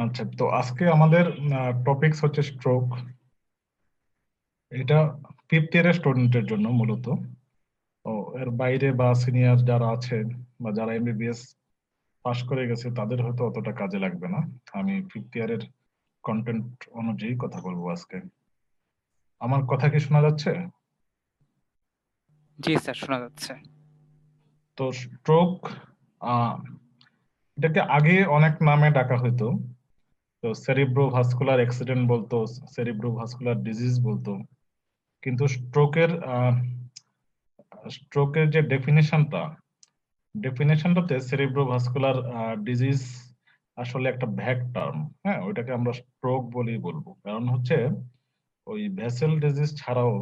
আচ্ছা, তো আজকে আমাদের টপিকস হচ্ছে স্ট্রোক। এটা ফিফথ ইয়ারের স্টুডেন্টের জন্য মূলত। তো এর বাইরে বা সিনিয়র যারা আছে বা যারা এমবিবিএস পাশ করে গেছে তাদের হয়তো অতটা কাজে লাগবে না। আমি ফিফথ ইয়ারের কন্টেন্ট অনুযায়ী কথা বলবো আজকে। আমার কথা কি শোনা যাচ্ছে? জি স্যার, শোনা যাচ্ছে। তো স্ট্রোক এটাকে আগে অনেক নামে ডাকা হতো। তো সেরিব্রোভাস্কুলার অ্যাক্সিডেন্ট বলতো, সেরিব্রোভাস্কুলার ডিজিজ বলতো। কিন্তু স্ট্রোকের যে ডেফিনেশনটাতে সেরিব্রোভাস্কুলার ডিজিজ আসলে একটা ভ্যাগ টার্ম। হ্যাঁ, ওইটাকে আমরা স্ট্রোক বলেই বলবো, কারণ হচ্ছে ওই ভেসেল ডিজিজ ছাড়াও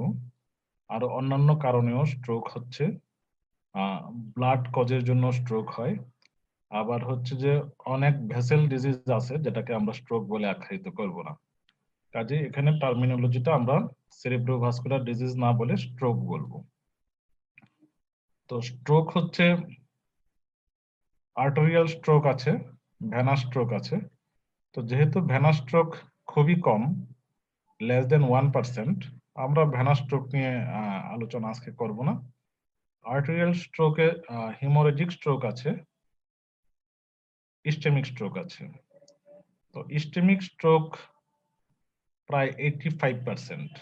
আরো অন্যান্য কারণেও স্ট্রোক হচ্ছে। ব্লাড কজের জন্য স্ট্রোক হয়। আবার হচ্ছে যে অনেক ভেসেল ডিজিজ আছে যেটাকে আমরা স্ট্রোক বলে আখ্যায়িত করব না। কাজে এখানে টার্মিনোলজিটা আমরা সেরিব্রোভাস্কুলার ডিজিজ না বলে স্ট্রোক বলবো। তো স্ট্রোক হচ্ছে আর্টেরিয়াল স্ট্রোক আছে, ভেনাস স্ট্রোক আছে। তো যেহেতু ভেনাস স্ট্রোক খুবই কম, less than 1%, আমরা ভেনাস স্ট্রোক নিয়ে আলোচনা আজকে করব না। আর্টেরিয়াল স্ট্রোকে হিমোরেজিক স্ট্রোক আছে, ইস্টেমিক স্ট্রোক আছে। তো ইস্টেমিক স্ট্রোক প্রায় 85%,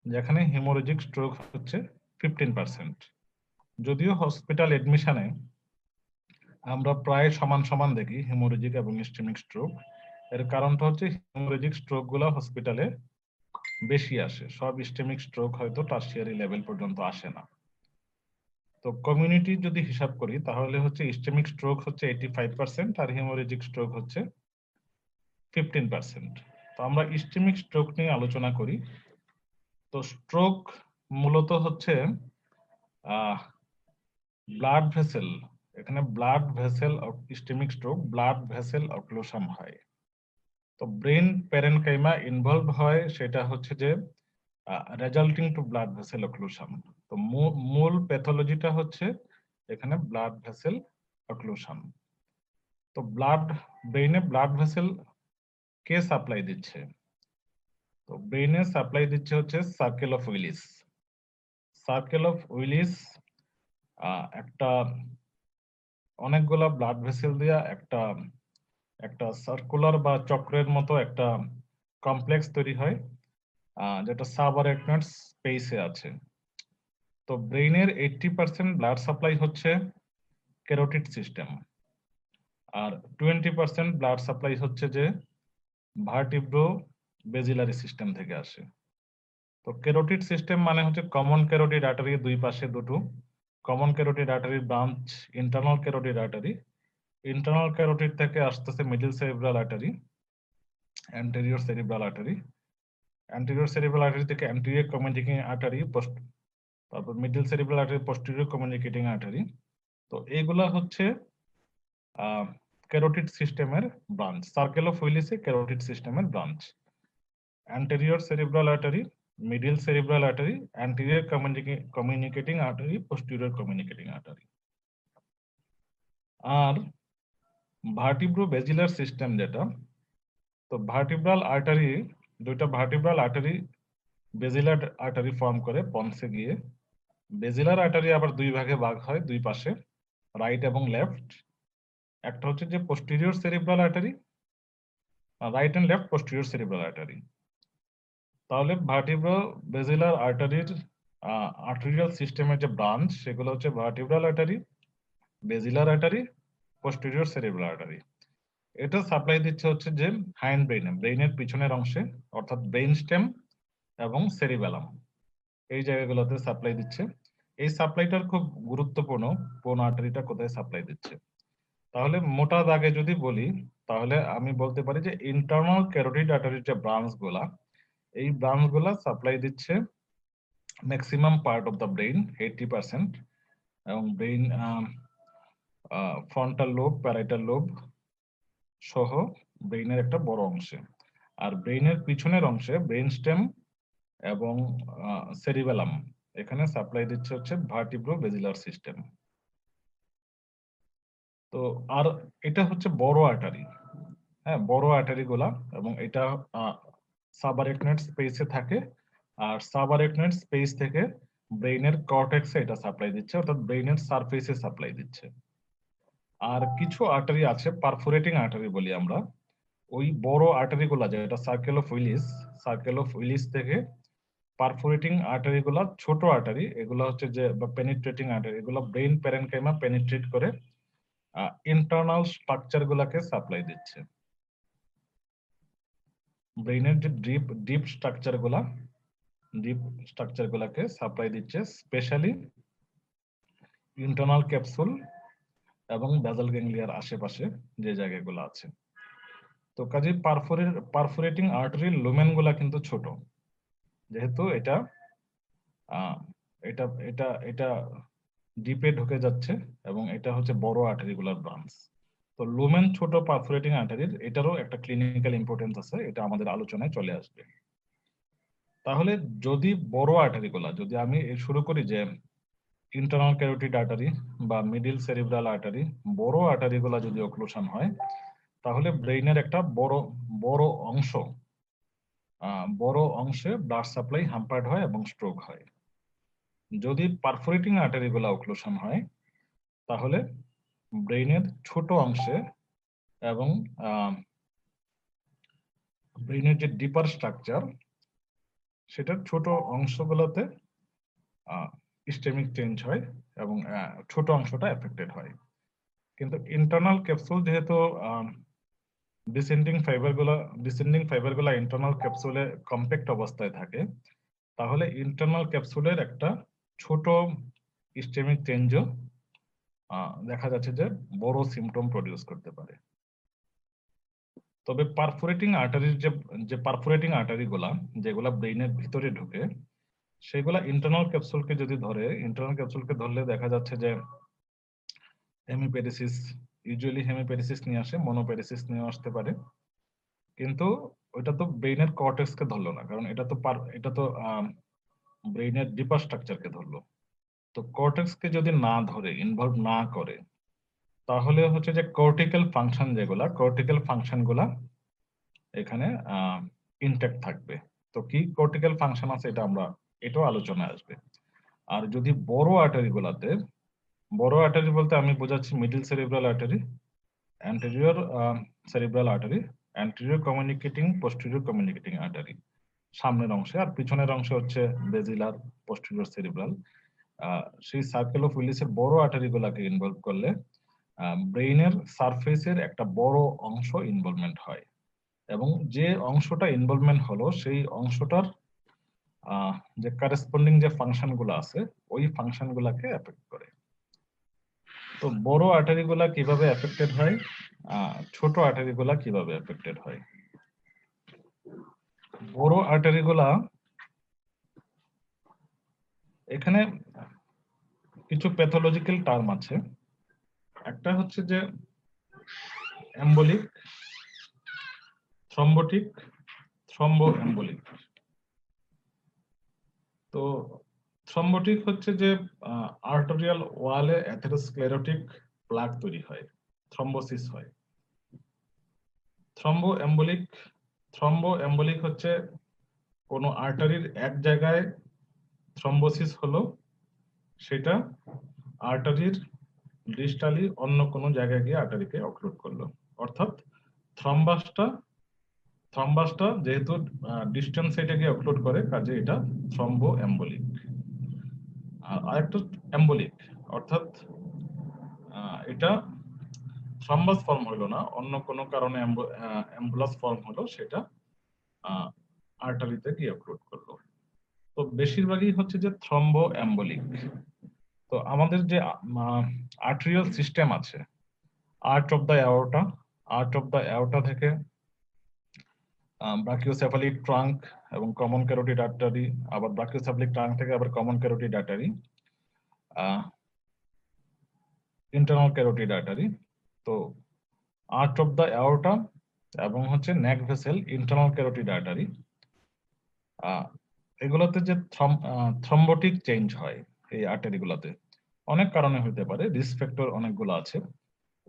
যেখানে হিমোরেজিক স্ট্রোক হচ্ছে 15%। যদিও হসপিটাল এডমিশনে আমরা প্রায় সমান সমান দেখি হিমোরেজিক এবং ইস্টেমিক স্ট্রোক। এর কারণটা হচ্ছে হিমোরেজিক স্ট্রোক গুলা হসপিটালে বেশি আসে, সব ইস্টেমিক স্ট্রোক হয়তো টারশিয়ারি লেভেল পর্যন্ত আসে না। তো কমিউনিটি যদি হিসাব করি তাহলে হচ্ছে ইস্টেমিক স্ট্রোক হচ্ছে 85% আর হিমোরেজিক স্ট্রোক হচ্ছে 15%। তো আমরা ইস্টেমিক স্ট্রোক নিয়ে আলোচনা করি। তো স্ট্রোক মূলত হচ্ছে ব্লাড ভেসেল, এখানে blood vessel ischemic stroke blood vessel occlusion হয়। তো ব্রেন প্যারেনকাইমা ইনভলভ হয়, সেটা হচ্ছে যে resulting to blood vessel occlusion. তো মূল প্যাথোলজিটা হচ্ছে এখানে ব্লাড ভেসেল অক্লুশন। তো ব্রেইনে ব্লাড ভেসেল কে সাপ্লাই দিচ্ছে? তো ব্রেইনে সাপ্লাই দিচ্ছে হচ্ছে circle of Willis. Circle of Willis একটা অনেকগুলা ব্লাড ভেসেল দিয়া একটা একটা সার্কুলার বা চক্রের মতো একটা কমপ্লেক্স তৈরি হয়, যেটা সাবআরেকনয়েড স্পেসে আছে। তো ব্রেইনের 80% ব্লাড সাপ্লাই হচ্ছে ক্যারোটিড সিস্টেম, আর 20% ব্লাড সাপ্লাই হচ্ছে যে ভার্টিব্রো বেজিলারি সিস্টেম থেকে আসে। তো ক্যারোটিড সিস্টেম মানে হচ্ছে কমন ক্যারোটিড আর্টারি, দুই পাশে দুটো common carotid artery branch, internal carotid artery. Internal carotid থেকে আসতেছে middle cerebral artery, anterior cerebral artery. Anterior cerebral artery থেকে অ্যান্টেরিয়র কমিউনিকেটিং আর্টারি, তারপর middle cerebral artery, posterior communicating artery. তো এইগুলা হচ্ছে ক্যারোটিড সিস্টেমের ব্রাঞ্চ। সার্কেল অফ উইলিসে carotid সিস্টেমের branch. Anterior cerebral artery, middle cerebral artery, anterior communicating artery, posterior communicating artery. আর vertebro basilar system যেটা, তো দুইটা vertebral artery basilar artery form করে পন্সে গিয়ে। বেজিলার আর্টারি আবার দুই ভাগে ভাগ হয়, দুই পাশে, রাইট এবং লেফট। একটা হচ্ছে যে posterior cerebral artery, right and left posterior cerebral artery. তাহলে ভার্টিব্রো বেজিলার আর্টারির আর্টেরিয়াল সিস্টেমের যে ব্রাঞ্চ সেগুলো হচ্ছে vertebral artery, basilar artery, posterior cerebral artery. এটা সাপ্লাই দিচ্ছে হচ্ছে যে হাইন্ড ব্রেইনের পিছনের অংশে, অর্থাৎ ব্রেইন স্টেম এবং সেরিবেলাম, এই জায়গাগুলোতে সাপ্লাই দিচ্ছে। এই সাপ্লাইটার খুব গুরুত্বপূর্ণ, কোন আর্টারিটা কোথায় সাপ্লাই দিচ্ছে। তাহলে মোটা দাগে যদি বলি তাহলে আমি বলতে পারি যে ইন্টারনাল ক্যারোটিড আর্টারির যে ব্রাঞ্চ গুলা, এই ব্রাঞ্চ গুলা সাপ্লাই দিচ্ছে maximum part of the brain, 80%, এবং brain frontal lobe, parietal lobe সহ ব্রেইনের একটা বড় অংশে। আর ব্রেইনের পিছনের অংশে ব্রেইন স্টেম এবং সেরিবেলাম, এখানে সাপ্লাই দিচ্ছে হচ্ছে ভার্টিব্রো বেজিলার সিস্টেম। তো আর এটা হচ্ছে বড় আর্টারি। হ্যাঁ, বড় আর্টারি গুলা, এবং এটা সাবারেকনেট স্পেসে থাকে, আর সাবারেকনেট স্পেস থেকে ব্রেইনের কর্টেক্সে এটা সাপ্লাই দিচ্ছে, অর্থাৎ ব্রেইনের সারফেসে সাপ্লাই দিচ্ছে। আর কিছু আর্টারি আছে, পারফোরেটিং আর্টারি বলি আমরা, ওই বড় আর্টারি গুলা যেটা সার্কেল অফ উইলিস থেকে পারফোরেটিং আর্টারি গুলা, ছোট আর্টারি এগুলো হচ্ছে যে, বা পেনিট্রেটিং আর্টারি, এগুলো ব্রেইন প্যারেনকাইমা পেনিট্রেট করে ইন্টারনাল স্ট্রাকচার গুলাকে সাপ্লাই দিচ্ছে। ব্রেইনের যে ডিপ স্ট্রাকচার গুলাকে সাপ্লাই দিচ্ছে, স্পেশালি ইন্টারনাল ক্যাপসুল এবং বেজাল গ্যাংলিয়ার আশেপাশে যে জায়গাগুলো আছে। তো কাজে পারফোরেটিং আর্টারির লুমেন গুলা কিন্তু ছোট, যেহেতু এটা এটা এটা এটা ডিপে ঢুকে যাচ্ছে, এবং এটা হচ্ছে বড় আর্টারিগুলার ব্রাঞ্চ। তো লুমেন ছোট পারফোরেটিং আর্টারির, এটারও একটা ক্লিনিক্যাল ইম্পর্টেন্স আছে, এটা আমাদের আলোচনায় চলে আসবে। তাহলে যদি বড় আর্টারিগুলা, যদি আমি শুরু করি যে ইন্টারনাল ক্যারোটিড আর্টারি বা মিডিল সেরিব্রাল আর্টারি, বড় আর্টারিগুলা যদি অক্লুশন হয়, তাহলে ব্রেইনের একটা বড় অংশে ব্লাড সাপ্লাই হ্যাম্পার্ড হয় এবং স্ট্রোক হয়। যদি পারফোরেটিং আর্টারিগুলা অক্লুশন হয়, তাহলে ব্রেইনের ছোট অংশে এবং ব্রেইনের যে ডিপার স্ট্রাকচার, সেটার ছোট অংশগুলোতে ইস্টেমিক চেঞ্জ হয় এবং ছোট অংশটা এফেক্টেড হয়। কিন্তু ইন্টারনাল ক্যাপসুল যেহেতু ডিসেন্ডিং ফাইবারগুলো ইন্টারনাল ক্যাপসুলে কম্প্যাক্ট অবস্থায় থাকে, তাহলে ইন্টারনাল ক্যাপসুলের একটা ছোট ইস্টেমিক চেঞ্জও দেখা যাচ্ছে যে বড় সিমটম প্রডিউস করতে পারে। তবে পারফোরেটিং আর্টারির যে পারফোরেটিং আর্টারিগুলা যেগুলা ব্রেইনের ভিতরে ঢুকে, সেগুলা ইন্টারনাল ক্যাপসুলকে ধরলে দেখা যাচ্ছে যে হেমিপ্যারেসিস, ইউজুয়ালি হেমিপ্যারেসিস নিয়ে আসে, মনোপ্যারেসিস নিয়ে আসতে পারে, কিন্তু ওইটা তো ব্রেইনের কর্টেক্সকে ধরলো না, কারণ এটা তো ব্রেইনের ডিপার স্ট্রাকচারকে ধরলো। তো কর্টেক্সকে যদি না ধরে, ইনভলভ না করে, তাহলে হচ্ছে যে কর্টিক্যাল ফাংশন গুলা এখানে ইনট্যাক্ট থাকবে। তো কি কর্টিক্যাল ফাংশন আছে, এটাও আলোচনায় আসবে। আর যদি বড় আর্টারি বলতে আমি বোঝাচ্ছি middle cerebral artery, anterior cerebral artery, anterior communicating, posterior communicating artery সামনের অংশে, আর পিছনের অংশে হচ্ছে বেজিলার, পোস্টেরিয়র সেরিব্রাল। সেই সার্কেল অফ উইলিসের বড় আর্টারি গুলাকে ইনভলভ করলে ব্রেইনের সারফেসের একটা বড় অংশ ইনভলভমেন্ট হয়, এবং যে অংশটা ইনভলভমেন্ট হলো সেই অংশটার যে কারেসপন্ডিং যে ফাংশন গুলো আছে, ওই ফাংশন গুলাকে এফেক্ট করে। তো বড় আর্টারি গুলা কিভাবে এফেক্টেড হয়, ছোট আর্টারি গুলা কিভাবে এফেক্টেড হয়? বড় আর্টারি গুলা, এখানে কিছু প্যাথোলজিক্যাল টার্ম আছে। একটা হচ্ছে যে এম্বলিক, থ্রম্বোটিক, থ্রম্বোএম্বলিক। তো থ্রম্বোটিক হচ্ছে যে আর্টেরিয়াল ওয়ালে অ্যাথেরোস্ক্লেরোটিক প্লাগ তৈরি হয়, থ্রম্বোসিস হয়। থ্রম্বোএম্বলিক হচ্ছে কোনো আর্টারির এক জায়গায় থ্রম্বোসিস হলো, সেটা আর্টারির ডিস্টালি অন্য কোনো জায়গায় গিয়ে আর্টারিকে অক্লুড করলো, অর্থাৎ থ্রম্বাসটা যেহেতু ডিস্টেন্স সাইডে গিয়ে অক্লুড করে, কাজে এটা থ্রম্বোএম্বলিক। আর আরেকটা এম্বলিক, অর্থাৎ এটা থ্রম্বাস ফর্ম হলো না, অন্য কোনো কারণে এম্বুলাস ফর্ম হলো, সেটা আর্টারিতে গিয়ে অক্লুড করলো। তো বেশিরভাগই হচ্ছে যে থ্রম্বোএম্বলিক। তো আমাদের যে আর্টেরিয়াল সিস্টেম আছে, আর্চ অফ দ্য অ্যাওর্টা থেকে ব্রাকিওসেফালিক ট্রাঙ্ক এবং কমন ক্যারোটিড আর্টারি, আবার ব্রাকিওসেফালিক ট্রাঙ্ক থেকে আবার common carotid artery, internal carotid artery. তো আর্চ অফ দ্য অ্যাওর্টা এবং হচ্ছে নেক ভেসেল, ইন্টারনাল ক্যারোটিড আর্টারি, এগুলোতে যে থ্রম্বোটিক চেঞ্জ হয় এই আর্টারিগুলোতে, অনেক কারণে হতে পারে, রিস্ক ফ্যাক্টর অনেকগুলো আছে।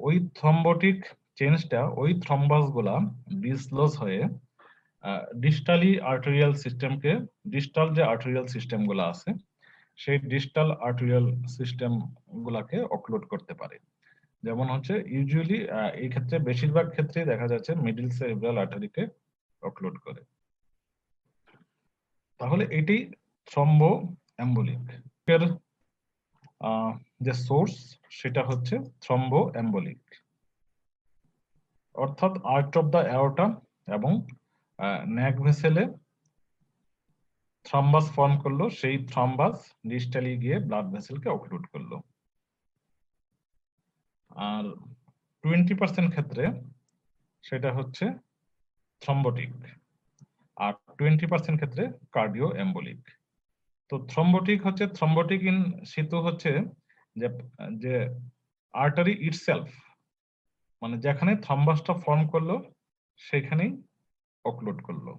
ওই থ্রম্বোটিক চেঞ্জটা ওই থ্রম্বাস গুলা ডিসলজ হয়ে ডিস্টালি আর্টেরিয়াল সিস্টেমকে, ডিস্টাল যে আর্টেরিয়াল সিস্টেম গুলা আছে সেই ডিস্টাল আর্টেরিয়াল সিস্টেম গুলাকে অক্লুড করতে পারে। যেমন হচ্ছে ইউজুয়ালি এই ক্ষেত্রে বেশিরভাগ ক্ষেত্রে দেখা যাচ্ছে মিডল সেরিব্রাল আর্টারিকে অক্লুড করে। তাহলে এটি থ্রম্বো এম্বলিক এর যে সোর্স সেটা হচ্ছে থ্রম্বো এম্বলিক, অর্থাৎ আর্ট অফ দ্য অ্যাওর্টা এবং নেক ভেসেলে থ্রম্বাস ফর্ম করলো, সেই থ্রম্বাস ডিস্টালি গিয়ে ব্লাড ভেসেলকে অক্লুড করলো। আর 20% ক্ষেত্রে সেটা হচ্ছে থ্রম্বোটিক, আর 20% ক্ষেত্রে কার্ডিও এম্বলিক। তো থ্রম্বোটিক হচ্ছে, থ্রম্বোটিক ইন সিতু হচ্ছে যে যে আর্টারি ইটসেলফ, মানে যেখানে থ্রম্বাসটা ফর্ম করলো সেখানেই অক্লুড করলো।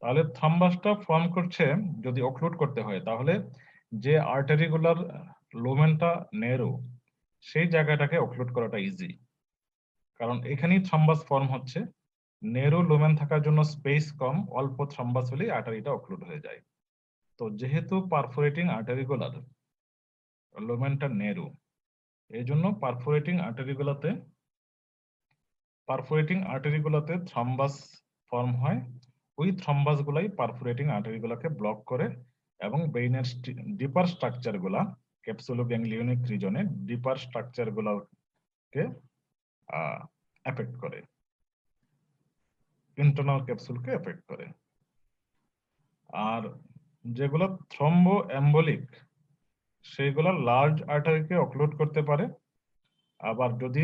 তাহলে থ্রম্বাসটা ফর্ম করছে যদি অক্লুড করতে হয়, তাহলে যে আর্টারি গুলার লোমেনটা নেরো সেই জায়গাটাকে অক্লুড করাটা ইজি, কারণ এখানেই থ্রম্বাস ফর্ম হচ্ছে। নেরো লোমেন থাকার জন্য স্পেস কম, অল্প থ্রম্বাস হলেই আর্টারিটা অক্লুড হয়ে যায়। তো যেহেতু পারফোরেটিং আর্টারি গুলার লোমেনটা নেরো, এই জন্য পারফোরেটিং আর্টারি গুলাতে থ্রম্বাস ফর্ম হয়। ওই থ্রম্বাস গুলাই পারফোরেটিং আর্টারি গুলাকে ব্লক করে এবং ব্রেইনের ডিপার স্ট্রাকচার গুলা, ক্যাপসুলো গ্যাংলিওনিক রিজনে ডিপার স্ট্রাকচার গুলাকে এফেক্ট করে, ইন্টারনাল ক্যাপসুলকে এফেক্ট করে। আর যেগুলো থ্রম্বো এম্বলিক সেইগুলো লার্জ আর্টারিকে অক্লুড করতে পারে, আবার যদি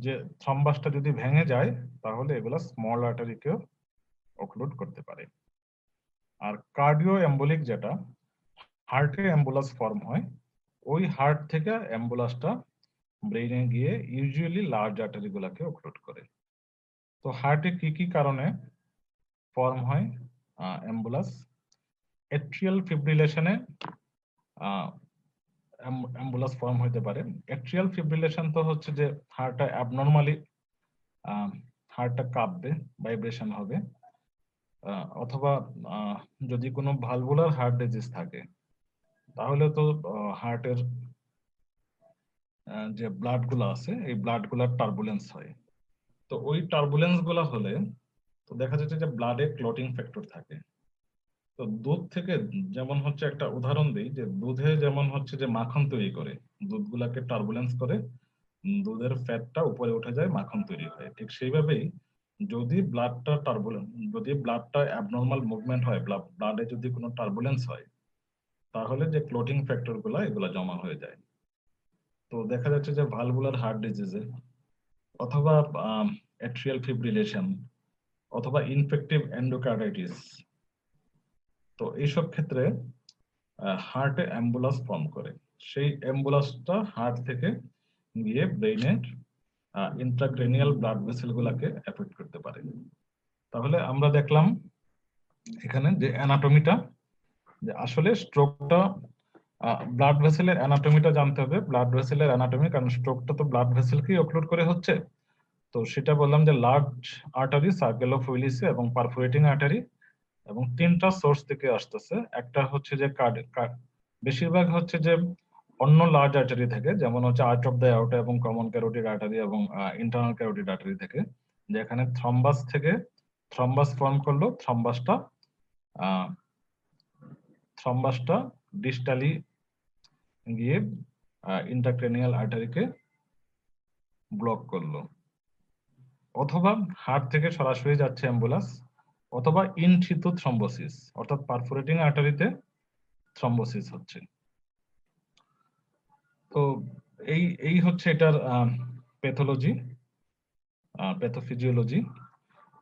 যে থ্রম্বাসটা যদি ভেঙে যায় তাহলে এগুলো স্মল আর্টারিকেও অক্লুড করতে পারে। আর কার্ডিও এম্বলিক যেটা, হার্টে অ্যাম্বুলাস ফর্ম হয়, ওই হার্ট থেকে অ্যাম্বুলাসটা ব্রেইনে গিয়ে ইউজুয়ালি লার্জ আর্টারি গুলাকে অক্লুড করে। তো হার্টে কি কি কারণে ফর্ম হয় অ্যাম্বুলাস? এট্রিয়াল ফিব্রিলেশনে অ্যাম্বুলাস ফর্ম হতে পারে। এট্রিয়াল ফিব্রিলেশন তো হচ্ছে যে হার্টটা অ্যাবনর্মালি, হার্টটা কাঁপবে, ভাইব্রেশন হবে, অথবা যদি কোনো ভালভুলার হার্ট ডিজিজ থাকে তাহলে তো হার্টের যে ব্লাড গুলো আছে এই ব্লাড গুলার টার্বুলেন্স হয়। তো ওই টার্বুলেন্স গুলা হলে তো দেখা যাচ্ছে যে ব্লাডে ক্লটিং ফ্যাক্টর থাকে। তো দুধ থেকে, যেমন হচ্ছে একটা উদাহরণ দিই, যে দুধে যেমন হচ্ছে যে মাখন তৈরি করে, দুধগুলাকে টার্বুলেন্স করে দুধের ফ্যাটটা উপরে উঠে যায়, মাখন তৈরি হয়। ঠিক সেইভাবেই যদি ব্লাডটা অ্যাবনর্মাল মুভমেন্ট হয়, ব্লাডে যদি কোনো টার্বুলেন্স হয়, তাহলে যে ক্লটিং ফ্যাক্টর গুলা এগুলা জমা হয়ে যায়। তো দেখা যাচ্ছে যে ভালভুলার হার্ট ডিজিজে অথবা অ্যাট্রিয়াল ফিব্রিলেশন অথবা ইনফেক্টিভ এন্ডোকার্ডাইটিস, তো এইসব ক্ষেত্রে হার্টে অ্যাম্বুলাস ফর্ম করে। সেই অ্যাম্বুলাসটা হার্ট থেকে গিয়ে ব্রেইনের ইন্ট্রাক্রেনিয়াল ব্লাড ভেসেল গুলাকে এফেক্ট করতে পারে। তাহলে আমরা দেখলাম এখানে যে অ্যানাটমিটা, যে আসলে স্ট্রোকটা ব্লাড ভেসেলের অ্যানাটমিটা জানতে হবে, ব্লাড ভেসেলের অ্যানাটমি, কারণ স্ট্রোকটা তো ব্লাড ভেসেলকেই অক্লুড করে হচ্ছে। তো সেটা বললাম যে লার্জ আর্টারি, সার্কেল অফ উইলিসে এবং পারফোরেটিং আর্টারি, এবং তিনটা সোর্স থেকে আসতেছে। একটা হচ্ছে যে বেশিরভাগ হচ্ছে যে অন্য লার্জ আর্টারি থেকে, যেমন হচ্ছে আর্ট অফ দ্য অ্যাওর্টা এবং কমন ক্যারোটিড আর্টারি এবং ইন্টারনাল ক্যারোটিড আর্টারি থেকে, যেখানে থ্রম্বাস ফর্ম করলো, থ্রম্বাসটা ডিস্টালি গিয়ে ইন্টারক্রেনিয়াল আর্টারিকে ব্লক করলো। অথবা হার্ট থেকে সরাসরি যাচ্ছে অ্যাম্বুলাস, অথবা ইন সিতু থ্রম্বোসিস, অর্থাৎ পারফোরেটিং আর্টারিতে থ্রম্বোসিস হচ্ছে। তো এই এই হচ্ছে এটার প্যাথোলজি, প্যাথোফিজিওলজি।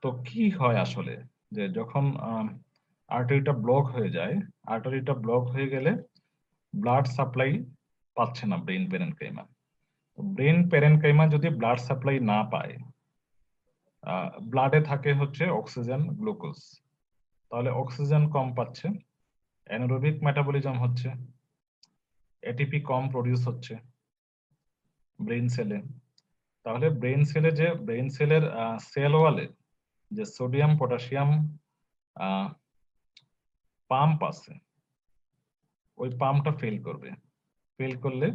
তো কি হয় আসলে, যে যখন আর্টারিটা ব্লক হয়ে যায়, আর্টারিটা ব্লক হয়ে গেলে ব্লাড সাপ্লাই পাচ্ছে না ব্রেন প্যারেনকাইমা। ব্রেন প্যারেনকাইমা যদি ব্লাড সাপ্লাই না পায়, ব্লাডে থাকে হচ্ছে অক্সিজেন, গ্লুকোজ, তাহলে অক্সিজেন কম পাচ্ছে, অ্যানারোবিক মেটাবলিজম হচ্ছে, এটিপি কম প্রডিউস হচ্ছে, ব্রেইন সেলে। তাহলে ব্রেইন সেলে যে ব্রেইন সেলের সেল ওয়ালে যে সোডিয়াম পটাশিয়াম পাম্প আছে, ওই পাম্পটা ফেল করবে। ফেল করলে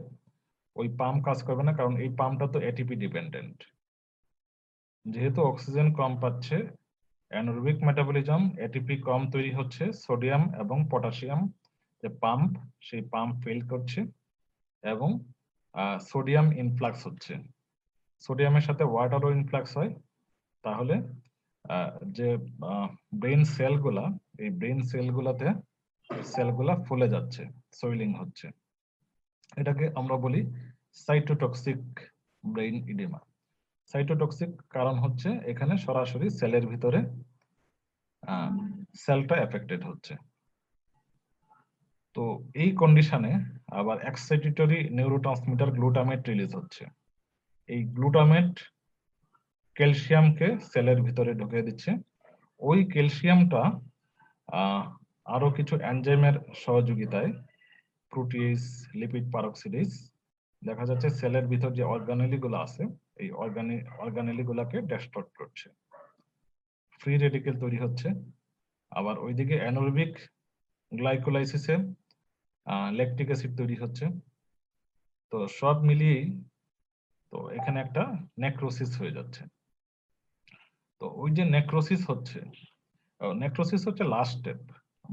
ওই পাম্প কাজ করবে না, কারণ এই পাম্পটা তো এটিপি ডিপেন্ডেন্ট। যেহেতু অক্সিজেন কম পাচ্ছে, অ্যানারোবিক মেটাবলিজম, এটিপি কম তৈরি হচ্ছে, সোডিয়াম এবং পটাশিয়াম যে পাম্প, সেই পাম্প ফেল করছে এবং সোডিয়াম ইনফ্লাক্স হচ্ছে। সোডিয়ামের সাথে ওয়াটারও ইনফ্লাক্স হয়। তাহলে যে ব্রেন সেলগুলা, এই ব্রেন সেলগুলাতে সেলগুলা ফুলে যাচ্ছে, সোয়েলিং হচ্ছে। এটাকে আমরা বলি সাইটোটক্সিক ব্রেইন ইডিমা। সাইটোটক্সিক কারণ হচ্ছে এখানে সরাসরি সেলের ভিতরে সেলটা এফেক্টেড হচ্ছে। তো এই কন্ডিশনে আবার এক্সাইটেটরি নিউরোট্রান্সমিটার গ্লুটামেট রিলিজ হচ্ছে। এই গ্লুটামেট ক্যালসিয়ামকে সেলের ভিতরে ঢুকিয়ে দিচ্ছে। ওই ক্যালসিয়ামটা আরো কিছু এনজাইমের সহযোগিতায়, প্রোটিয়েজ, লিপিড পারক্সিডেজ, দেখা যাচ্ছে সেলের ভিতর যে অর্গানেলি গুলো আছে, এই অর্গানেলি গুলাকে ডেস্ট্রয় করছে। ফ্রি রেডিকেল তৈরি হচ্ছে। আবার ওইদিকে অ্যানোরোবিক গ্লাইকোলাইসিসে ল্যাকটিক অ্যাসিড তৈরি হচ্ছে। তো সব মিলিয়েই তো এখানে একটা নেক্রোসিস হয়ে যাচ্ছে। তো ওই যে নেক্রোসিস হচ্ছে লাস্ট স্টেপ,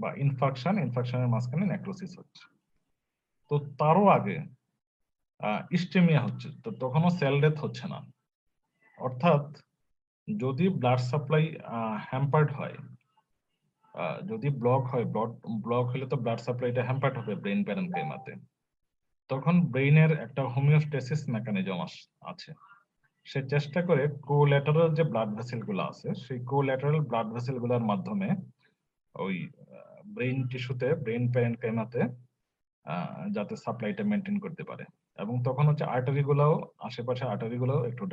বা ইনফাকশনের মাঝখানে নেক্রোসিস হচ্ছে। তো তারও আগে ইস্টেমিয়া হচ্ছে, তো তখনও সেল ডেথ হচ্ছে না। অর্থাৎ যদি ব্লাড সাপ্লাই হ্যাম্পার্ড হয়, যদি ব্লক হয়, ব্লক হলে তো ব্লাড সাপ্লাইটা হ্যাম্পার্ড হবে ব্রেন প্যারেনকাইমাতে। তখন ব্রেইনের একটা হোমিওস্টেসিস মেকানিজম আছে। সে চেষ্টা করে কোল্যাটারাল যে ব্লাড ভেসেল গুলো আছে, সেই কোল্যাটারাল ব্লাড ভেসেল গুলোর মাধ্যমে ওই ব্রেইন টিস্যুতে, ব্রেইন প্যারেনকাইমাতে যাতে সাপ্লাইটা মেনটেন করতে পারে। এবং তখন হচ্ছে আর্টারি গুলাও, আশেপাশে আর্টারি গুলাও একটু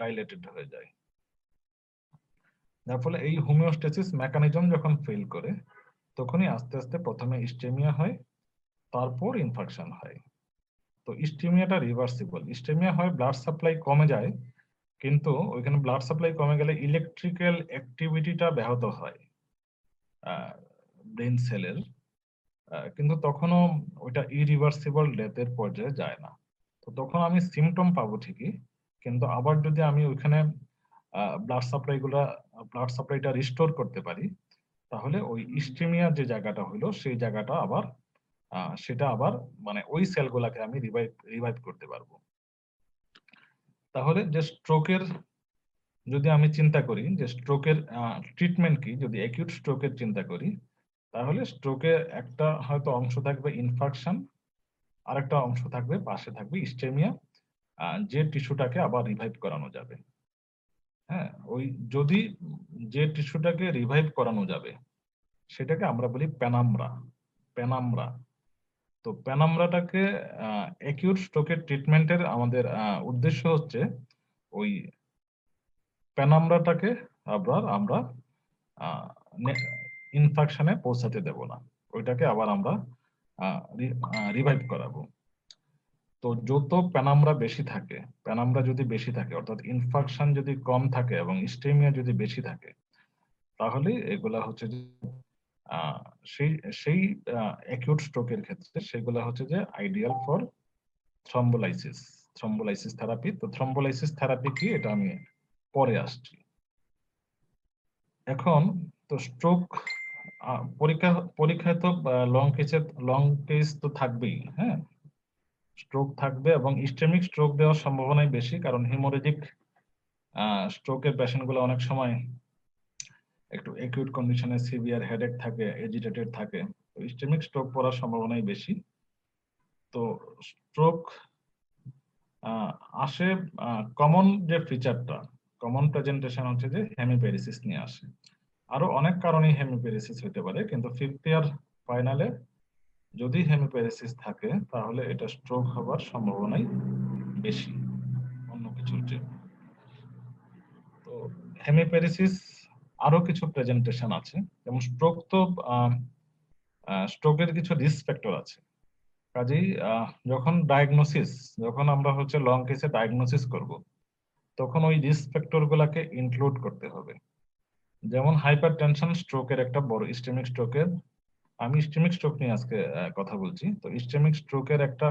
ডাইলেটেড হয়ে যায়। যার ফলে এই হোমিওস্টেসিস মেকানিজম যখন ফেল করে, তখনই আস্তে আস্তে প্রথমে ইস্টেমিয়া হয়, তারপর ইনফেকশন হয়। তো ইস্টেমিয়াটা রিভার্সিবল। ইস্টেমিয়া হয় ব্লাড সাপ্লাই কমে যায়, কিন্তু ওইখানে ব্লাড সাপ্লাই কমে গেলে ইলেকট্রিক্যাল অ্যাক্টিভিটিটা ব্যাহত হয় ব্রেন সেলের, কিন্তু তখনও ওইটা ইরিভার্সিবল ডেথের পর্যায়ে যায় না। তো তখন আমি সিমটম পাবো ঠিকই, কিন্তু আবার যদি আমি ওইখানে ব্লাড সাপ্লাইটা রিস্টোর করতে পারি, তাহলে ওই ইস্টেমিয়া যে জায়গাটা হলো, সেই জায়গাটা আবার সেটা আবার মানে ওই সেলগুলাকে আমি রিভাইভ করতে পারবো। তাহলে যে স্ট্রোকের, যদি আমি চিন্তা করি যে স্ট্রোকের ট্রিটমেন্ট কি, যদি অ্যাকিউট স্ট্রোকের চিন্তা করি, তাহলে স্ট্রোকে একটা হয়তো অংশ থাকবে ইনফাকশন, আরেকটা অংশ থাকবে, পাশে থাকবে ইস্টেমিয়া, যে টিস্যুটাকে আবার রিভাইভ করানো যাবে। হ্যাঁ, ওই যদি যে টিস্যুটাকে রিভাইভ করানো যাবে, সেটাকে আমরা বলি পেনামরা। তো পেনামরাটাকে অ্যাকিউট স্ট্রোকের ট্রিটমেন্টের আমাদের উদ্দেশ্য হচ্ছে ওই পেনামরাটাকে আবার আমরা ইনফেকশনে পৌঁছাতে দেব না, ওইটাকে আবার আমরা রিভাইভ করাবো। তো যত পেনামরা যদি বেশি থাকে, অর্থাৎ ইনফেকশন যদি কম থাকে এবং ইস্টেমিয়া যদি বেশি থাকে, তাহলে এগুলা হচ্ছে যে সেই সেই অ্যাকিউট স্ট্রোকের ক্ষেত্রে সেগুলা হচ্ছে যে আইডিয়াল ফর থ্রম্বোলাইসিস থেরাপি। তো থ্রম্বোলাইসিস থেরাপি কি, এটা আমি পরে আসছি। এখন তো স্ট্রোক পরীক্ষায় তো লং কেস তো থাকবেই। হ্যাঁ, স্ট্রোক থাকবে এবং ইস্টেমিক স্ট্রোক দেওয়ার সম্ভাবনাই বেশি, কারণ হেমোরেজিক স্ট্রোকের পেশেন্ট গুলো অনেক সময় একটু অ্যাকিউট কন্ডিশনে সিভিয়ার হেডেক থাকে, এজিটেটেড থাকে, তো ইস্টেমিক স্ট্রোক পড়ার সম্ভাবনাই বেশি। তো স্ট্রোক আসে, কমন যে ফিচারটা, কমন প্রেজেন্টেশন হচ্ছে যে হেমিপ্যারেসিস নিয়ে আসে। আরো অনেক কারণে হেমিপ্যারেসিস হতে পারে, কিন্তু ফিফথ ইয়ার ফাইনালে যদি হেমিপ্যারেসিস থাকে, তাহলে এটা স্ট্রোক হবার সম্ভাবনাই বেশি অন্য কিছুর চেয়ে। তো হেমিপ্যারেসিস আরো কিছু প্রেজেন্টেশন আছে, যেমন স্ট্রোক তো স্ট্রোকের কিছু রিস্ক ফ্যাক্টর আছে। কাজেই যখন ডায়াগনোসিস, যখন আমরা হচ্ছে লং কেসে ডায়াগনোসিস করব, তখন ওই রিস্ক ফ্যাক্টর গুলাকে ইনক্লুড করতে হবে। যেমন হাইপার টেনশন স্ট্রোকের একটা বড়, ইস্কেমিক স্ট্রোকের, আমি ইস্কেমিক স্ট্রোক নিয়ে আজকে কথা বলছি। তো ইস্কেমিক স্ট্রোকের একটা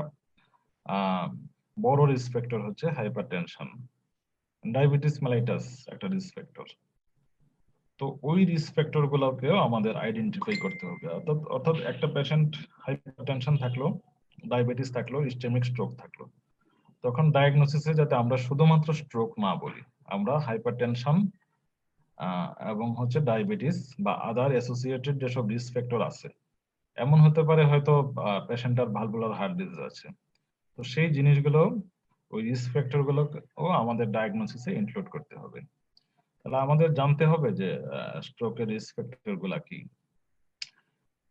বড় রিস্ক ফ্যাক্টর হচ্ছে হাইপার টেনশন। ডায়াবেটিস মেলাইটাস একটা রিস্ক ফ্যাক্টর। তো ওই রিস্ক ফ্যাক্টর গুলোকেও আমাদের আইডেন্টিফাই করতে হবে। অর্থাৎ অর্থাৎ একটা পেশেন্ট হাইপারটেনশন থাকলো, ডায়াবেটিস থাকলো, ইস্কেমিক স্ট্রোক থাকলো, তখন ডায়াগনোসিসে যাতে আমরা শুধুমাত্র স্ট্রোক না বলি, আমরা হাইপারটেনশন এবং হচ্ছে ডায়াবেটিস বা আদার অ্যাসোসিয়েটেড যেসব রিস্ক ফ্যাক্টর আছে, এমন হতে পারে হয়তো পেশেন্টার ভালভুলার হার্ট ডিজিজ আছে, তো সেই জিনিসগুলো, ওই রিস্ক ফ্যাক্টর গুলোও আমাদের ডায়াগনোসিসে ইনক্লুড করতে হবে। তাহলে আমাদের জানতে হবে যে স্ট্রোকের রিস্ক ফ্যাক্টর গুলা কি।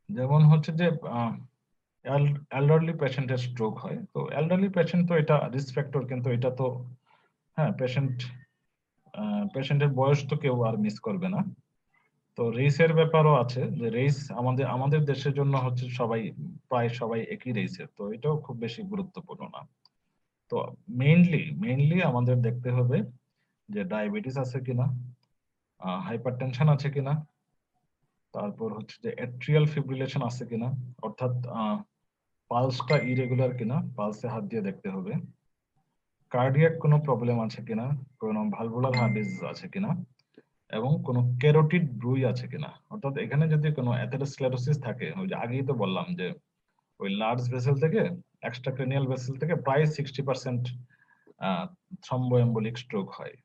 যেমন হচ্ছে যে এল্ডারলি পেশেন্টের স্ট্রোক হয়, তো এল্ডারলি পেশেন্ট তো এটা রিস্ক ফ্যাক্টর, কিন্তু এটা তো হ্যাঁ পেশেন্টের বয়স তো কেউ আর মিস করবে না। তো রেসের ব্যাপারও আছে, যে রেস আমাদের আমাদের দেশের জন্য হচ্ছে প্রায় সবাই একই রেসের, তো এটাও খুব বেশি গুরুত্বপূর্ণ না। তো মেইনলি আমাদের দেখতে হবে যে ডায়াবেটিস আছে কিনা, হাইপারটেনশন আছে কিনা, তারপর হচ্ছে যে অ্যাট্রিয়াল ফিব্রিলেশন আছে কিনা, অর্থাৎ পালসটা ইরেগুলার কিনা, পালসে হাত দিয়ে দেখতে হবে, কার্ডিয়াক কোনো প্রবলেম আছে কিনা, কোনো ভালভুলার হার্ট ডিজিজ আছে কিনা, এবং কোনো ক্যারোটিড ব্রুই আছে কিনা। অর্থাৎ এখানে যদি কোনো অ্যাথেরোস্ক্লেরোসিস থাকে, ওই যে আগেই তো বললাম যে ওই লার্জ ভেসেল থেকে, এক্সট্রাক্রেনিয়াল ভেসেল থেকে প্রায় 60% থ্রম্বোএম্বোলিক স্ট্রোক হয়।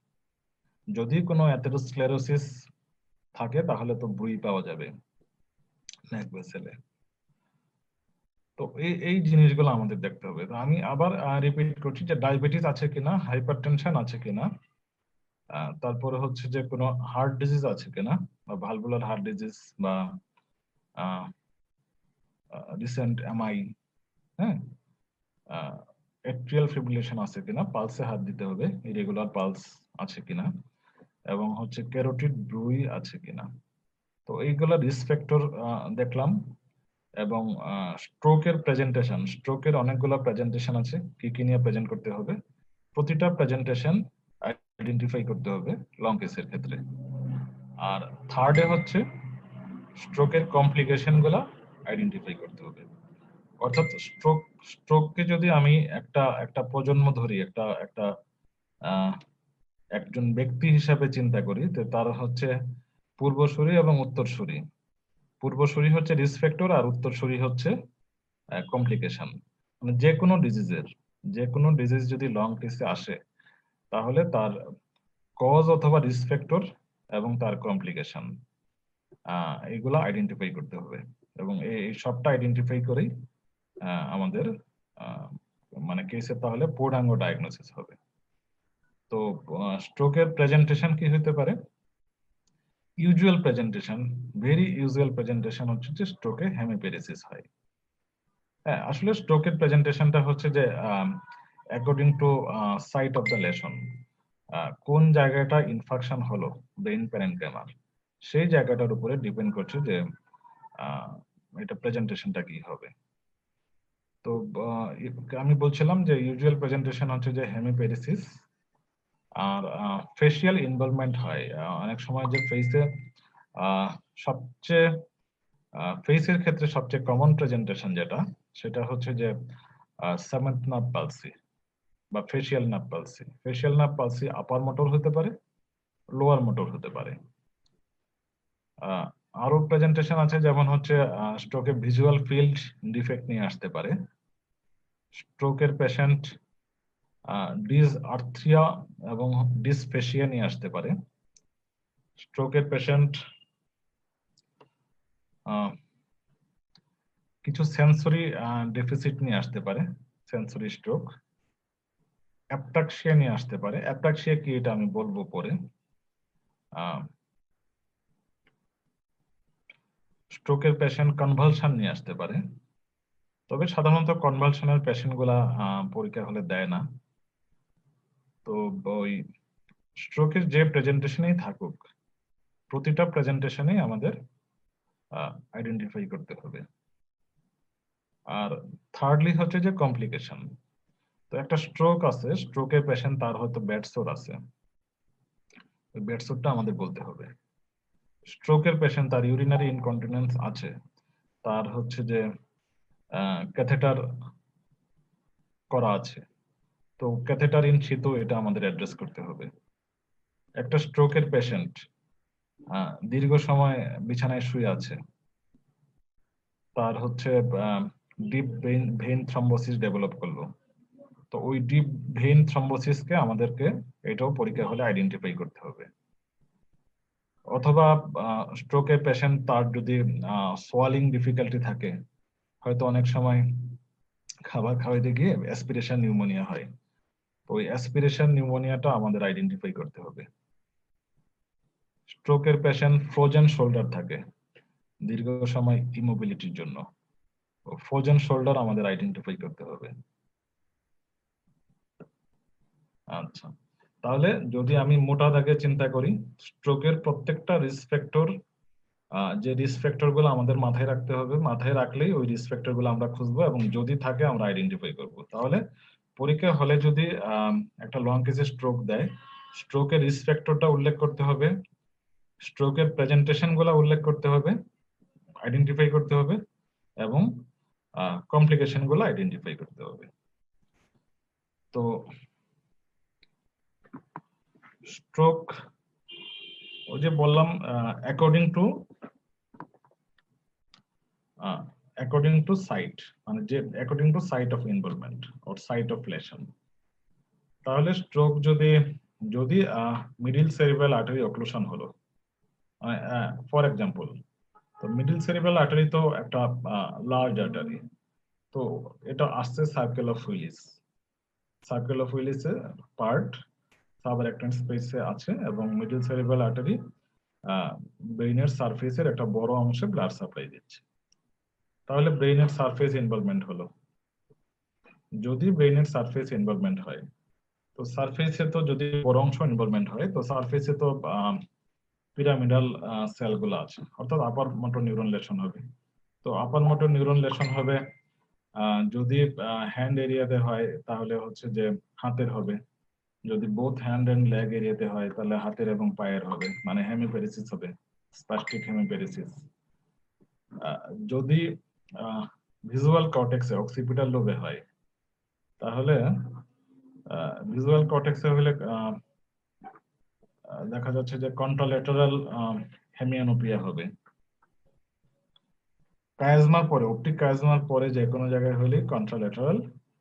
যদি কোনো অ্যাথেরোস্ক্লেরোসিস থাকে তাহলে তো ব্রুই পাওয়া যাবে নেক ভেসেলে। তো এই জিনিসগুলো আমাদের দেখতে হবে। তো আমি আবার রিপিট করছি যে ডায়াবেটিস আছে কিনা, হাইপারটেনশন আছে কিনা, তারপরে হচ্ছে যে কোনো হার্ট ডিজিজ আছে কিনা, বা ভালভুলার হার্ট ডিজিজ, বা রিসেন্ট এমআই, হ্যাঁ, অ্যাট্রিয়াল ফিব্রিলেশন আছে কিনা, পালসে হাত দিতে হবে, ইরেগুলার পালস আছে কিনা, এবং হচ্ছে ক্যারোটিড ব্রুই আছে কিনা। তো এইগুলা রিস্ক ফ্যাক্টর দেখলাম। এবং স্ট্রোকের প্রেজেন্টেশন, স্ট্রোকের অনেকগুলো প্রেজেন্টেশন আছে, কি কি নিয়ে প্রেজেন্ট করতে হবে, প্রতিটা প্রেজেন্টেশন আইডেন্টিফাই করতে হবে লং কেসের ক্ষেত্রে। আর থার্ডে হচ্ছে স্ট্রোকের কমপ্লিকেশন গুলা আইডেন্টিফাই করতে হবে। অর্থাৎ স্ট্রোককে যদি আমি একটা একটা প্রজন্ম ধরি, একটা একটা একজন ব্যক্তি হিসাবে চিন্তা করি, তো তার হচ্ছে পূর্বসূরি এবং উত্তরসূরি। পূর্বসূরি হচ্ছে রিস্ক ফ্যাক্টর, আর উত্তরসূরি হচ্ছে কমপ্লিকেশন। মানে যে কোনো ডিজিজ যদি লং কেসে আসে, তাহলে তার কজ অথবা রিস্ক ফ্যাক্টর এবং তার কমপ্লিকেশন, এগুলা আইডেন্টিফাই করতে হবে। এবং এই সবটা আইডেন্টিফাই করেই আমাদের মানে কেসে তাহলে পূর্ণাঙ্গ ডায়াগনোসিস হবে। তো স্ট্রোকের প্রেজেন্টেশন কি হতে পারে? Usual presentation, very usual presentation হচ্ছে যে স্ট্রোকে হেমিপ্যারেসিস হয়। হ্যাঁ, আসলে স্ট্রোকের প্রেজেন্টেশনটা হচ্ছে যে according to site of the lesion, কোন জায়গাটা ইনফেকশন হলো ব্রেইন প্যারেনকাইমার, সেই জায়গাটার উপরে ডিপেন্ড করছে যে এটা প্রেজেন্টেশনটা কি হবে। তো আমি বলছিলাম যে ইউজুয়াল প্রেজেন্টেশন হচ্ছে যে হেমিপ্যারেসিস, আর ফেশিয়াল ইনভলভমেন্ট হয় অনেক সময়, যে ফেসে সবচেয়ে ফেসের ক্ষেত্রে সবচেয়ে কমন প্রেজেন্টেশন যেটা, সেটা হচ্ছে যে সেভেন্থ নার্ভ পালসি বা facial nerve palsy. Facial nerve palsy আপার মোটর হতে পারে, লোয়ার মোটর হতে পারে। আরো প্রেজেন্টেশন আছে, যেমন হচ্ছে স্ট্রোকে ভিজুয়াল ফিল্ড ডিফেক্ট নিয়ে আসতে পারে। স্ট্রোকের পেশেন্ট ডিসআর্থ্রিয়া এবং ডিসফেসিয়া নিয়ে আসতে পারে। স্ট্রোকের পেশেন্ট কিছু সেন্সরি ডেফিসিট নিয়ে আসতে পারে, সেন্সরি স্ট্রোক। অ্যাপ্টাক্সিয়া নিয়ে আসতে পারে। অ্যাপ্টাক্সিয়া কি এটা আমি বলবো পরে। স্ট্রোকের পেশেন্ট কনভালশন নিয়ে আসতে পারে, তবে সাধারণত কনভালশনের পেশেন্ট গুলা পরীক্ষা হলে দেয় না। তো ওই স্ট্রোকের যে প্রেজেন্টেশনেই থাকুক, প্রতিটা প্রেজেন্টেশনেই আমাদের আইডেন্টিফাই করতে হবে। আর থার্ডলি হচ্ছে যে কমপ্লিকেশন। তো একটা স্ট্রোক আছে, স্ট্রোকের পেশেন্ট তার হয়তো বেডসোর আছে, ওই বেডসোরটা আমাদের বলতে হবে। স্ট্রোকের পেশেন্ট তার ইউরিনারি ইনকন্টিনেন্স আছে, তার হচ্ছে যে ক্যাথেটার করা আছে, তো ক্যাথেটার ইন সিতু এটা আমাদের অ্যাড্রেস করতে হবে। একটা স্ট্রোকের পেশেন্ট দীর্ঘ সময় বিছানায় শুয়ে আছে, তার হচ্ছে ডিপ ভেইন থ্রম্বোসিস ডেভেলপ করলো, তো ওই ডিপ ভেইন থ্রম্বোসিসকে আমাদেরকে এটাও পরীক্ষা হলে আইডেন্টিফাই করতে হবে। অথবা স্ট্রোকের পেশেন্ট তার যদি সোয়ালিং ডিফিকাল্টি থাকে, হয়তো অনেক সময় খাবার খাওয়াইতে গিয়ে অ্যাসপিরেশন নিউমোনিয়া হয়, তো ওই অ্যাসপিরেশন নিউমোনিয়াটা আমাদের আইডেন্টিফাই করতে হবে। স্ট্রোকের পেশেন্ট ফ্রোজেন শোল্ডার থাকে দীর্ঘ সময় ইমোবিলিটির জন্য, ফ্রোজেন শোল্ডার আমাদের আইডেন্টিফাই করতে হবে। আচ্ছা, তাহলে যদি আমি মোটা দাগে চিন্তা করি, স্ট্রোকের প্রত্যেকটা রিস্ক ফ্যাক্টর, যে রিস্ক ফ্যাক্টর গুলো আমাদের মাথায় রাখতে হবে, মাথায় রাখলেই ওই রিস্ক ফ্যাক্টর গুলো আমরা খুঁজবো এবং যদি থাকে আমরা আইডেন্টিফাই করব। তাহলে পরীক্ষা হলে যদি একটা লং কেসে স্ট্রোক দেয়, স্ট্রোকের রিস্ক ফ্যাক্টরটা উল্লেখ করতে হবে, স্ট্রোকের প্রেজেন্টেশন গুলা উল্লেখ করতে হবে, আইডেন্টিফাই করতে হবে, এবং কমপ্লিকেশন গুলো আইডেন্টিফাই করতে হবে। তো স্ট্রোক, ওই যে বললাম অ্যাকর্ডিং টু সাইট, মানে যে according to site of involvement or site of lesion. তাহলে স্ট্রোক যদি যদি মিডিল সেরিব্রাল আর্টারি অক্লুশন হলো, ফর এক্সাম্পল, তো মিডিল সেরিব্রাল আর্টারি তো একটা লার্জ আর্টারি, তো এটা আসছে circle of Willis, circle of হুইলিসের পার্ট সাবআরেকট্যান্ট স্পেসে আছে এবং মিডল সেরিব্রাল আর্টারি ব্রেইনের সারফেসের একটা বড় অংশে ব্লাড সাপ্লাই দিচ্ছে। তাহলে ব্রেইনের সারফেস ইনভলভমেন্ট হলো, যদি ব্রেইনের সারফেস ইনভলভমেন্ট হয়, তো সারফেসে তো যদি বড় অংশ ইনভলভমেন্ট হয়, তো সারফেসে তো পিরামিডাল সেলগুলো আছে, অর্থাৎ আপার মোটর নিউরন লেশন হবে। তো আপার মোটর নিউরন লেশন হবে, যদি হ্যান্ড এরিয়াতে হয় তাহলে হচ্ছে যে হাতের হবে, যদি বোথ হ্যান্ড এন্ড লেগ এরিয়াতে হয় তাহলে হাতের এবং পায়ের হবে, মানে হেমিপ্যারেসিস হবে, স্পাস্টিক হেমিপ্যারেসিস। যদি ভিজুয়াল কর্টেক্সে অক্সিপিটাল লোবে হয়, তাহলে ভিজুয়াল কর্টেক্সে হলে দেখা যাচ্ছে যে কন্ট্রালেটারাল হেমিয়ানোপিয়া হবে। কায়াজমার পরে, অপটিক কায়াজমার পরে যে কোনো জায়গায় হলে কন্ট্রালেটারাল